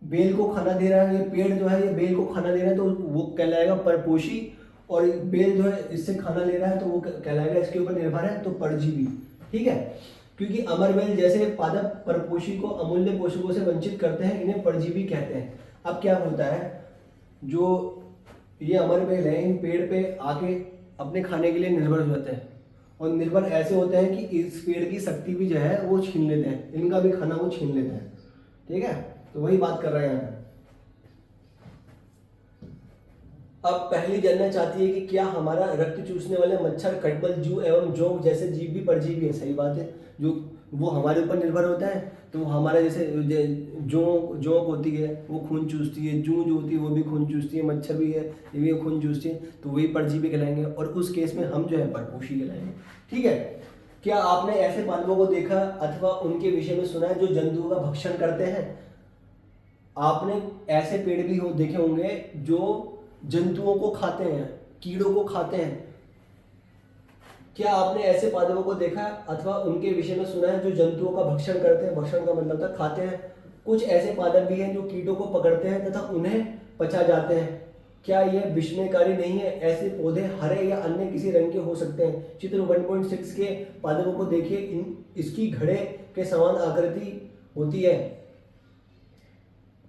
Speaker 1: बेल को खाना दे रहा है, ये पेड़ जो है ये बेल को खाना दे रहा है, तो वो कहलाएगा परपोषी, और बेल जो है इससे खाना ले रहा है तो वो कहलाएगा इसके ऊपर निर्भर है, तो परजीवी। ठीक है, क्योंकि अमर बेल जैसे पादप परपोषी को अमूल्य पोषकों से वंचित करते हैं, इन्हें परजीवी कहते हैं। अब क्या होता है, जो ये अमर बेल है इन पेड़ पे आके अपने खाने के लिए निर्भर हो जाते हैं, और निर्भर ऐसे होते हैं कि इस पेड़ की शक्ति भी जो है वो छीन लेते हैं, इनका भी खाना वो छीन लेते हैं। ठीक है, तो वही बात कर रहे हैं। अब पहली जानना चाहती है कि क्या हमारा रक्त चूसने वाले मच्छर, कटबल, जू एवं जोंक जैसे जीव भी परजीवी है। सही बात है, जो वो हमारे ऊपर निर्भर होता है, तो हमारा जैसे जोंक होती है वो खून चूसती है, जू जो होती है वो भी खून चूसती है, मच्छर भी है ये भी खून चूसती है, तो वही परजीवी कहलाएंगे, और उस केस में हम जो है परपोषी कहलाएंगे। ठीक है, क्या आपने ऐसे पादपों को देखा अथवा उनके विषय में सुना है जो जंतुओं का भक्षण करते हैं? आपने ऐसे पेड़ भी देखे होंगे जो जंतुओं को खाते हैं, कीड़ों को खाते हैं। क्या आपने ऐसे पादपों को देखा अथवा उनके विषय में सुना है जो जंतुओं का भक्षण करते हैं? भक्षण का मतलब था खाते हैं। कुछ ऐसे पादप भी हैं जो कीटों को पकड़ते हैं तथा उन्हें पचा जाते हैं। क्या यह विस्मयकारी नहीं है? ऐसे पौधे हरे या अन्य किसी रंग के हो सकते हैं। चित्र 1.6 के पादपों को देखिए, इसकी घड़े के समान आकृति होती है।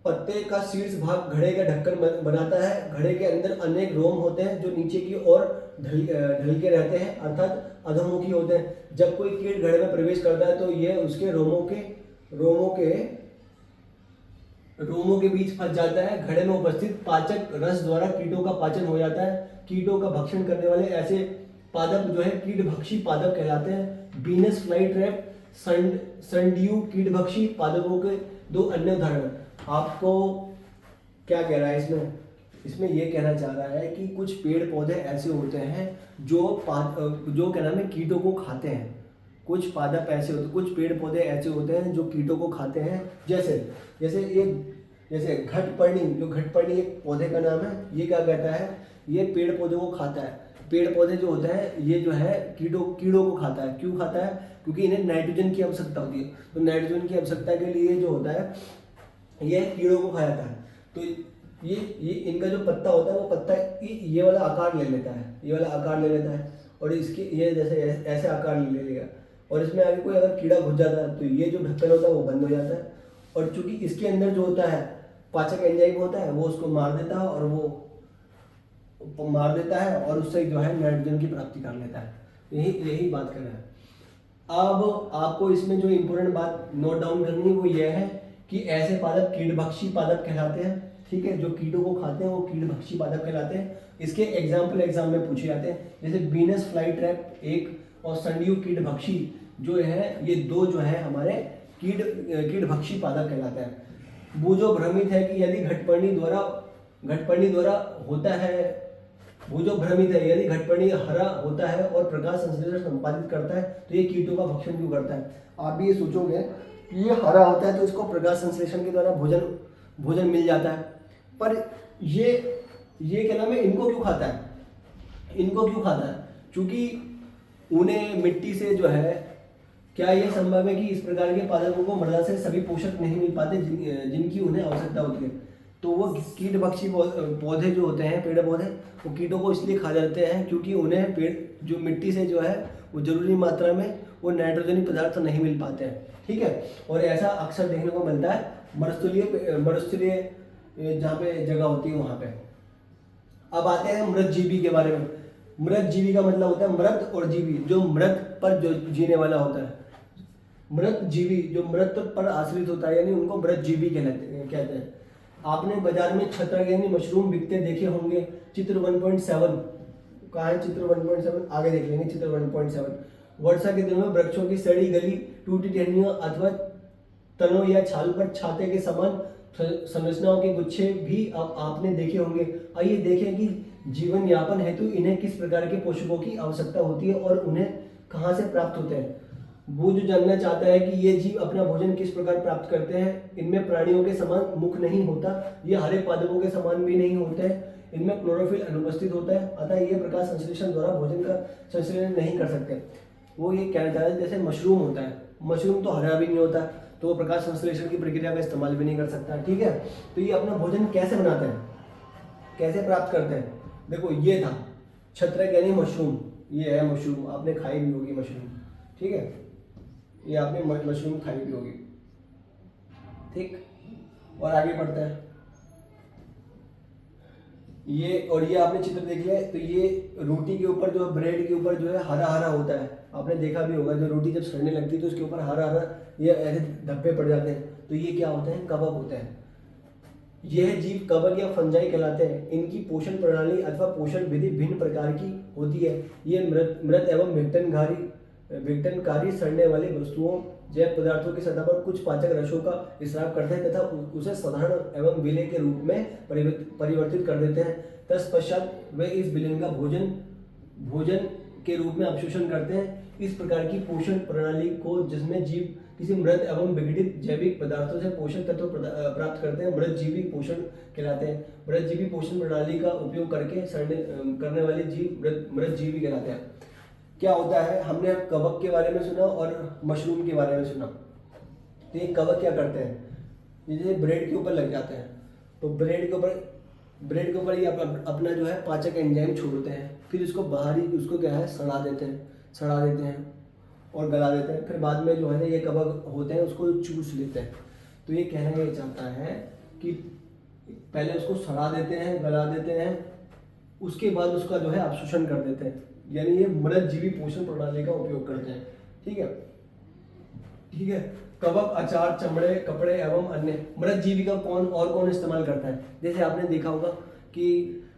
Speaker 1: पत्ते का शीर्ष भाग घड़े का ढक्कन बनाता है। घड़े के अंदर अनेक रोम होते हैं जो नीचे की ओर ढल के रहते हैं, अर्थात अधोमुखी होते हैं। जब कोई कीट घड़े में प्रवेश करता है तो यह उसके रोमों के बीच फंस जाता है। घड़े में उपस्थित पाचक रस द्वारा कीटों का पाचन हो जाता है। कीटों का भक्षण करने वाले ऐसे पादप जो है कीटभक्षी पादप कहलाते हैं। वीनस फ्लाई ट्रैप, संडियो कीटभक्षी पादपों के दो अन्य उदाहरण। आपको क्या कह रहा है इसमें ये कहना चाह रहा है कि कुछ पेड़ पौधे ऐसे होते हैं जो क्या नाम है, कीटों को खाते हैं। कुछ पादप ऐसे होते, कुछ पेड़ पौधे ऐसे होते हैं जो कीटों को खाते हैं। जैसे घटपर्णी, जो घटपर्णी एक पौधे का नाम है, ये क्या कहता है, ये पेड़ पौधों को खाता है। पेड़ पौधे जो होता है ये जो है कीड़ों को खाता है। क्यों खाता है? क्योंकि इन्हें नाइट्रोजन की आवश्यकता होती है। तो नाइट्रोजन की आवश्यकता के लिए जो होता है ये कीड़ों को खा जाता है। तो ये इनका जो पत्ता होता है वो पत्ता ये वाला आकार ले लेता है, ये वाला आकार ले लेता है और इसके ये जैसे ऐसे आकार ले लेगा। और इसमें आगे कोई अगर कीड़ा घुस जाता है तो ये जो ढक्कन होता है वो बंद हो जाता है। और चूंकि इसके अंदर जो होता है पाचक एंजाइम होता है वो उसको मार देता है और उससे जो है नाइट्रोजन की प्राप्ति कर लेता है। यही बात कर रहा है। अब आपको इसमें जो इम्पोर्टेंट बात नोट डाउन करनी है वो ये है कि ऐसे पादप कीटभक्षी पादप कहलाते हैं। ठीक है, जो कीटों को खाते हैं वो कीटभक्षी पादप कहलाते हैं। इसके एग्जाम में पूछे जाते हैं, जैसे वीनस फ्लाई ट्रैप एक और संडियो कीटभक्षी जो है, ये दो जो है हमारे कीटभक्षी पादप कहलाते हैं। वो जो भ्रमित है कि यदि घटपर्णी यदि घटपर्णी हरा होता है और प्रकाश संश्लेषण संपादित करता है तो ये कीटों का भक्षण क्यों करता है? आप भी ये सोचोगे कि ये हरा होता है तो इसको प्रकाश संश्लेषण के द्वारा भोजन मिल जाता है, पर ये क्या नाम है, इनको क्यों खाता है? क्योंकि उन्हें मिट्टी से जो है, क्या यह संभव है कि इस प्रकार के पादपों को मृदा से सभी पोषक नहीं मिल पाते जिनकी उन्हें आवश्यकता होती है? तो वो कीटभक्षी पौधे जो होते हैं, पेड़ पौधे, वो कीटों को इसलिए खा जाते हैं क्योंकि उन्हें पेड़ जो मिट्टी से जो है वो जरूरी मात्रा में वो नाइट्रोजनी पदार्थ नहीं मिल पाते हैं। ठीक है, और ऐसा अक्सर देखने को मिलता है मरुस्थलीय जहाँ पे जगह होती है वहाँ पे। अब आते हैं मृतजीवी के बारे में। मृतजीवी का मतलब होता है मृत और जीवी, जो मृत पर जो जीने वाला होता है। मृतजीवी जो मृत पर आश्रित होता है, यानी उनको मृतजीवी कहते हैं। आपने बाजार में छत्तरा यानी मशरूम बिकते देखे होंगे। चित्र 1.7 कहाँ है? चित्र 1.7 आगे देख लेंगे। चित्र 1.7 वर्षा के दिनों में वृक्षों की सड़ी गली टूटी टहनियों अथवा तनों या छाल पर छाते के समान संरचनाओं के गुच्छे भी आपने देखे होंगे। आइए देखें कि जीवन यापन हेतु इन्हें किस प्रकार के पोषकों की आवश्यकता होती है और उन्हें कहाँ से प्राप्त होते हैं। वो जो जानना चाहता है कि ये जीव अपना भोजन किस प्रकार प्राप्त करते हैं। इनमें प्राणियों के समान मुख नहीं होता, ये हरे पादपों के समान भी नहीं होते हैं। इनमें क्लोरोफिल अनुपस्थित होता है, अतः ये प्रकाश संश्लेषण द्वारा भोजन का संश्लेषण नहीं कर सकते। वो ये कहना चाहता है जैसे मशरूम होता है, मशरूम तो हरा भी नहीं होता, तो वो प्रकाश संश्लेषण की प्रक्रिया का इस्तेमाल भी नहीं कर सकता। ठीक है, तो ये अपना भोजन कैसे बनाते हैं, कैसे प्राप्त करते हैं? देखो ये था छत्रक यानी मशरूम, ये है मशरूम, आपने खाई भी होगी मशरूम। ठीक है, ये आपने मशरूम खाई भी होगी। ठीक, और आगे बढ़ते हैं। ये आपने चित्र देख लिया। तो ये रोटी के ऊपर जो है, ब्रेड के ऊपर जो है हरा हरा होता है, आपने देखा भी होगा। जो रोटी जब सड़ने लगती है तो उसके ऊपर हरा हरा ये ऐसे धब्बे पड़ जाते हैं, तो ये क्या होते हैं? कवक होते हैं। यह जीव कवक या फंजाई कहलाते हैं। इनकी पोषण प्रणाली अथवा पोषण विधि भिन्न प्रकार की होती है। ये मृत एवं विघटनकारी सड़ने वाली वस्तुओं जैव पदार्थों की सतह पर कुछ पाचक रसों का स्राव करते हैं तथा उसे साधारण एवं विलेय के रूप में परिवर्तित कर देते हैं। तत्पश्चात वे इस विलयन का भोजन के रूप में अवशोषण करते हैं। इस प्रकार की पोषण प्रणाली को, जिसमें जीव किसी मृत एवं विघटित जैविक पदार्थों से पोषक तत्व प्राप्त करते हैं, मृतजीवी पोषण कहलाते हैं। मृतजीवी पोषण प्रणाली का उपयोग करके करने वाले जीव मृतजीवी कहलाते हैं। क्या होता है, हमने कवक के बारे में सुना और मशरूम के बारे में सुना। तो ये कवक क्या करते हैं, ये ब्रेड के ऊपर लग जाते हैं, तो ब्रेड के ऊपर ये अपना जो है पाचक एंजाइम छोड़ते हैं, फिर उसको क्या है सड़ा देते हैं और गला देते हैं। फिर बाद में जो है ये कवक होते हैं उसको चूस लेते हैं। तो ये कहना ये चाहता है कि पहले उसको सड़ा देते हैं, गला देते हैं, उसके बाद उसका जो है अवशोषण कर देते हैं, यानी ये मृतजीवी पोषण प्रणाली का उपयोग करते हैं। ठीक है, ठीक है। कवक, अचार, चमड़े, कपड़े एवं अन्य मृतजीवी का कौन इस्तेमाल करता है? जैसे आपने देखा होगा कि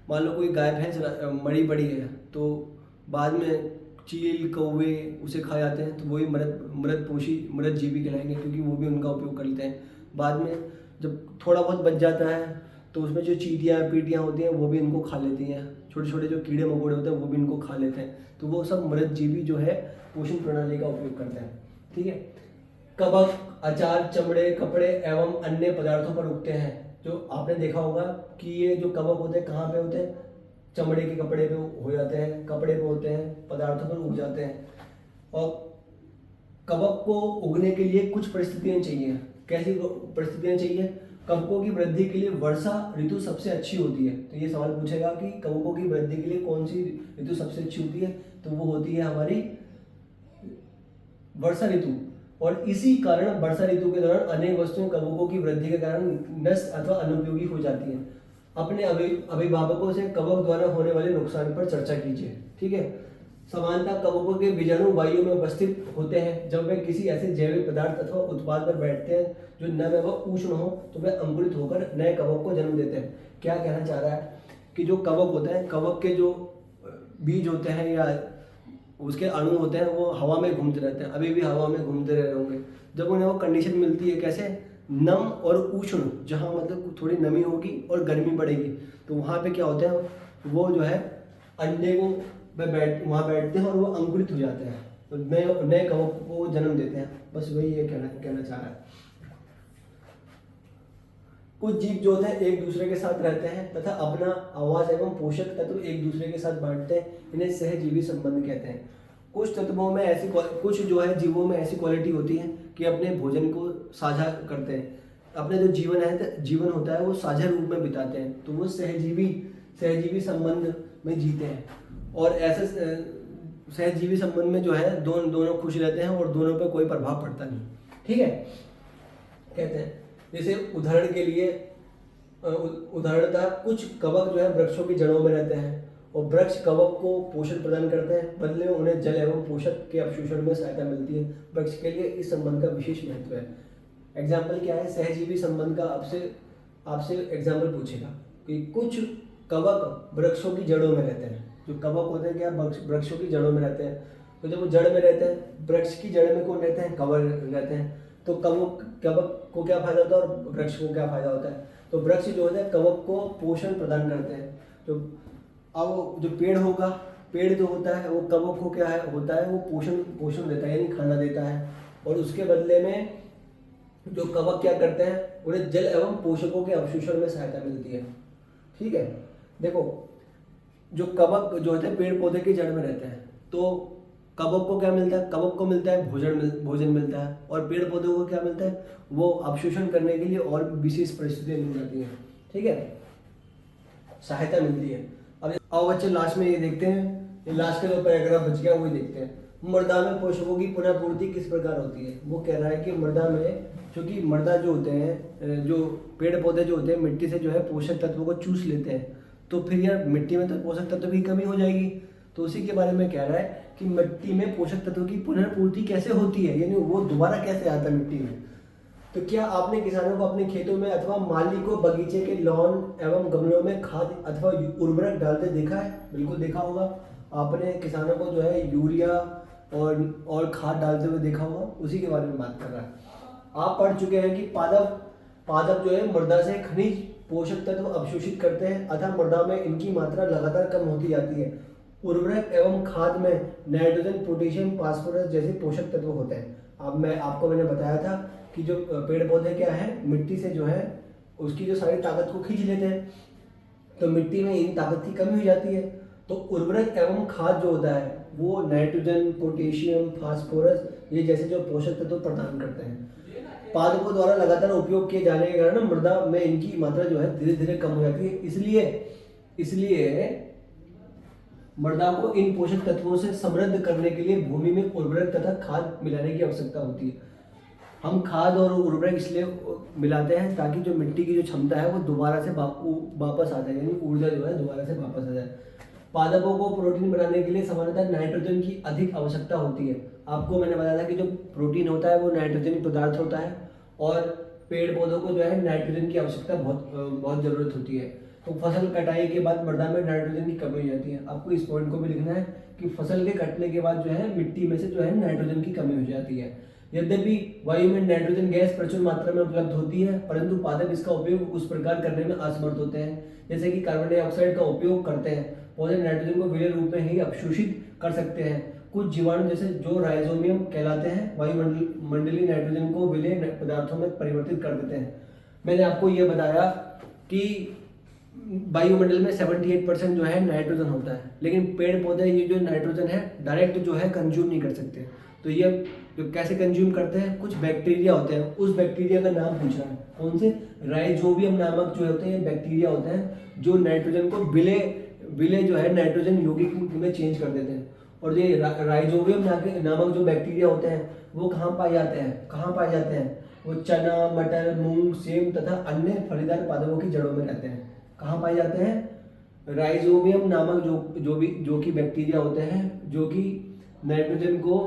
Speaker 1: मान लो कोई गाय भैंस मरी पड़ी है, तो बाद में चील कौवे उसे खा जाते हैं, तो वही मृतजीवी कहलाएंगे, क्योंकि वो भी उनका उपयोग करते हैं। बाद में जब थोड़ा बहुत बच जाता है तो उसमें जो चींटियाँ पीटियाँ होती हैं वो भी इनको खा लेती हैं, छोटे छोटे जो कीड़े मकोड़े होते हैं वो भी इनको खा लेते हैं। तो वो सब मृतजीवी जो है पोषण प्रणाली का उपयोग करते हैं। ठीक है। कवक, अचार, चमड़े, कपड़े एवं अन्य पदार्थों पर उगते हैं। जो आपने देखा होगा कि ये जो कवक होते हैं कहाँ पे होते हैं? चमड़े के कपड़े पे हो जाते हैं, कपड़े पे होते हैं, पदार्थों पर उग जाते हैं। और कवक को उगने के लिए कुछ परिस्थितियां चाहिए। कैसी परिस्थितियां चाहिए? कवकों की वृद्धि के लिए वर्षा ऋतु सबसे अच्छी होती है। तो ये सवाल पूछेगा कि कवकों की वृद्धि के लिए कौन सी ऋतु सबसे अच्छी होती है? तो वो होती है हमारी वर्षा ऋतु। और इसी कारण वर्षा ऋतु के दौरान अनेक वस्तुएं कवकों की वृद्धि के कारण नष्ट अथवा अनुपयोगी हो जाती हैं। अपने अभिभावकों से कवक द्वारा होने वाले नुकसान पर चर्चा कीजिए। ठीक है। सामान्यतः कवकों के बीजाणु वायु में उपस्थित होते हैं। जब वे किसी ऐसे जैविक पदार्थ अथवा उत्पाद पर बैठते हैं जो नम एवं उष्ण हो, तो वे अंकुरित होकर नए कवक को जन्म देते हैं। क्या कहना चाह रहा है कि जो कवक होते हैं, कवक के जो बीज होते हैं या उसके अणु होते हैं, वो हवा में घूमते रहते हैं, अभी भी हवा में घूमते रह रहे होंगे। जब उन्हें वो कंडीशन मिलती है, कैसे? नम और उष्ण, जहाँ मतलब थोड़ी नमी होगी और गर्मी पड़ेगी, तो वहाँ पे क्या होता है, वो जो है अंडे को वहाँ बैठते हैं और वो अंकुरित हो जाते हैं, तो नए कवक को जन्म देते हैं। बस वही ये कहना चाह रहा है। कुछ जीव जो होते हैं एक दूसरे के साथ रहते हैं तथा अपना आवास एवं पोषक तत्व एक दूसरे के साथ बांटते हैं, इन्हें सहजीवी संबंध कहते हैं। कुछ तत्वों में कुछ जो है जीवों में ऐसी क्वालिटी होती है कि अपने भोजन को साझा करते हैं, अपने जो जीवन होता है वो साझा रूप में बिताते हैं, तो वो सहजीवी संबंध में जीते हैं। और ऐसे सहजीवी संबंध में जो है दोनों खुश रहते हैं और दोनों पर कोई प्रभाव पड़ता नहीं। ठीक है, कहते हैं। जैसे उदाहरण के लिए उदाहरणतः कुछ कवक जो है वृक्षों की जड़ों में रहते हैं और वृक्ष कवक को पोषण प्रदान करते हैं, बदले में उन्हें जल एवं पोषक के अवशोषण में सहायता मिलती है। वृक्ष के लिए इस संबंध का विशेष महत्व है। एग्जाम्पल क्या है? सहजीवी संबंध का आपसे एग्जाम्पल पूछेगा कि कुछ कवक वृक्षों की जड़ों में रहते हैं। जो कवक होते हैं क्या, वृक्षों की जड़ों में रहते हैं। तो जब वो जड़ में रहते हैं, वृक्ष की जड़ में कौन रहते हैं? कवक रहते हैं। तो कवक को क्या फायदा होता है और वृक्ष को क्या फायदा होता है? तो वृक्ष जो होता है कवक को पोषण प्रदान करते हैं। तो अब जो पेड़ होगा, पेड़ जो होता है वो कवक को क्या होता है, वो पोषण देता है, यानी खाना देता है। और उसके बदले में जो कवक क्या करते हैं, उन्हें जल एवं पोषकों के अवशोषण में सहायता मिलती है। ठीक है। देखो, जो कवक जो होते हैं पेड़ पौधे की जड़ में रहते हैं, तो कवक को क्या मिलता है? कवक को मिलता है भोजन मिलता है। और पेड़ पौधों को क्या मिलता है? वो अवशोषण करने के लिए और विशेष परिस्थितियां मिल जाती हैं। ठीक है, सहायता मिलती है। अब बच्चे लास्ट में ये देखते हैं, ये लास्ट का जो पैराग्राफ बच गया वही देखते हैं। मृदा में पोषकों की पुनः पूर्ति किस प्रकार होती है? वो कह रहा है कि मृदा में, क्योंकि मृदा जो होते हैं, जो पेड़ पौधे जो होते हैं मिट्टी से जो है पोषक तत्वों को चूस लेते हैं, तो फिर यार मिट्टी में तो पोषक तत्व की कमी हो जाएगी। तो उसी के बारे में कह रहा है कि मिट्टी में पोषक तत्वों की पुनर्पूर्ति कैसे होती है, यानी वो दोबारा कैसे आता है मिट्टी में। तो क्या आपने किसानों को अपने खेतों में अथवा माली को बगीचे के लॉन एवं गमलों में खाद अथवा उर्वरक डालते देखा है? बिल्कुल देखा होगा। आपने किसानों को जो है यूरिया और खाद डालते हुए देखा होगा। उसी के बारे में बात कर रहा है। आप पढ़ चुके हैं कि पादप जो है मृदा से खनिज पोषक तत्व अवशोषित करते हैं, अतः मृदा में इनकी मात्रा लगातार कम होती जाती है। उर्वरक एवं खाद में नाइट्रोजन, पोटेशियम, फास्फोरस जैसे पोषक तत्व होते हैं। अब मैंने बताया था कि जो पेड़ पौधे क्या है, मिट्टी से जो है उसकी जो सारी ताकत को खींच लेते हैं, तो मिट्टी में इन ताकत की कमी हो जाती है। तो उर्वरक एवं खाद जो होता है वो नाइट्रोजन, पोटेशियम, फास्फोरस ये जैसे जो पोषक तत्व प्रदान करते हैं। पादपों द्वारा लगातार उपयोग किए जाने के कारण मृदा में इनकी मात्रा जो है धीरे धीरे कम हो जाती है। इसलिए मृदा को इन पोषक तत्वों से समृद्ध करने के लिए भूमि में उर्वरक तथा खाद मिलाने की आवश्यकता होती है। हम खाद और उर्वरक इसलिए मिलाते हैं ताकि जो मिट्टी की जो क्षमता है वो दोबारा से वापस आ जाए, यानी ऊर्जा जो है दोबारा से वापस आ जाए। पादपों को प्रोटीन बनाने के लिए सामान्यतः नाइट्रोजन की अधिक आवश्यकता होती है। आपको मैंने बताया था कि जो प्रोटीन होता है वो नाइट्रोजन पदार्थ होता है, और पेड़ पौधों को जो है नाइट्रोजन की आवश्यकता बहुत ज़रूरत होती है। तो फसल कटाई के बाद मृदा में नाइट्रोजन की कमी हो जाती है। आपको इस पॉइंट को भी लिखना है कि फसल के कटने के बाद जो है मिट्टी में से जो है नाइट्रोजन की कमी हो जाती है। यद्यपि वायु में नाइट्रोजन गैस प्रचुर मात्रा में उपलब्ध होती है, परंतु पादप इसका उपयोग उस प्रकार करने में असमर्थ होते हैं जैसे कि कार्बन डाइऑक्साइड का उपयोग करते हैं। पौधे नाइट्रोजन को विलेय रूप में ही अवशोषित कर सकते हैं। कुछ जीवाणु जैसे जो राइजोबियम कहलाते हैं वायुमंडलीय नाइट्रोजन को विलेय पदार्थों में परिवर्तित कर देते हैं। मैंने आपको यह बताया कि वायुमंडल में 78% जो है नाइट्रोजन होता है, लेकिन पेड़ पौधे ये जो नाइट्रोजन है डायरेक्ट जो है कंज्यूम नहीं कर सकते। तो ये जो कैसे कंज्यूम करते हैं, कुछ बैक्टीरिया होते हैं, उस बैक्टीरिया का नाम पूछ रहा है कौन से, राइजोबियम नामक जो होते हैं बैक्टीरिया होते हैं जो नाइट्रोजन को विलेय जो है नाइट्रोजन यौगिक में चेंज कर देते हैं। और ये राइजोबियम नामक जो बैक्टीरिया होते हैं वो कहाँ पाए जाते हैं, वो चना, मटर, मूंग, सेम तथा अन्य फलीदार पादपों की जड़ों में रहते हैं। कहाँ पाए जाते हैं? राइजोबियम नामक जो कि बैक्टीरिया होते हैं जो कि नाइट्रोजन को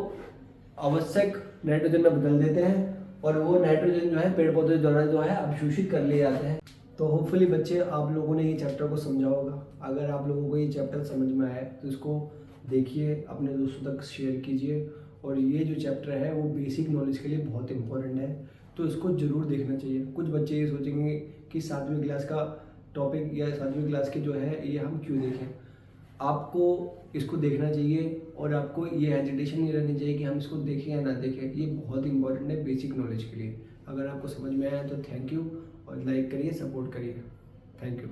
Speaker 1: आवश्यक नाइट्रोजन में बदल देते हैं, और वो नाइट्रोजन जो है पेड़ पौधे द्वारा जो है अवशोषित कर लिए जाते हैं। तो होपफुली बच्चे आप लोगों ने ये चैप्टर को समझा होगा। अगर आप लोगों को ये चैप्टर समझ में आया तो इसको देखिए, अपने दोस्तों तक शेयर कीजिए, और ये जो चैप्टर है वो बेसिक नॉलेज के लिए बहुत इंपॉर्टेंट है, तो इसको ज़रूर देखना चाहिए। कुछ बच्चे ये सोचेंगे कि 7वीं क्लास का टॉपिक या 7वीं क्लास के जो है ये हम क्यों देखें। आपको इसको देखना चाहिए, और आपको ये हेजिटेशन नहीं रहनी चाहिए कि हम इसको देखें या ना देखें। ये बहुत इंपॉर्टेंट है बेसिक नॉलेज के लिए। अगर आपको समझ में आया तो थैंक यू, और लाइक करिए, सपोर्ट करिए। Thank you.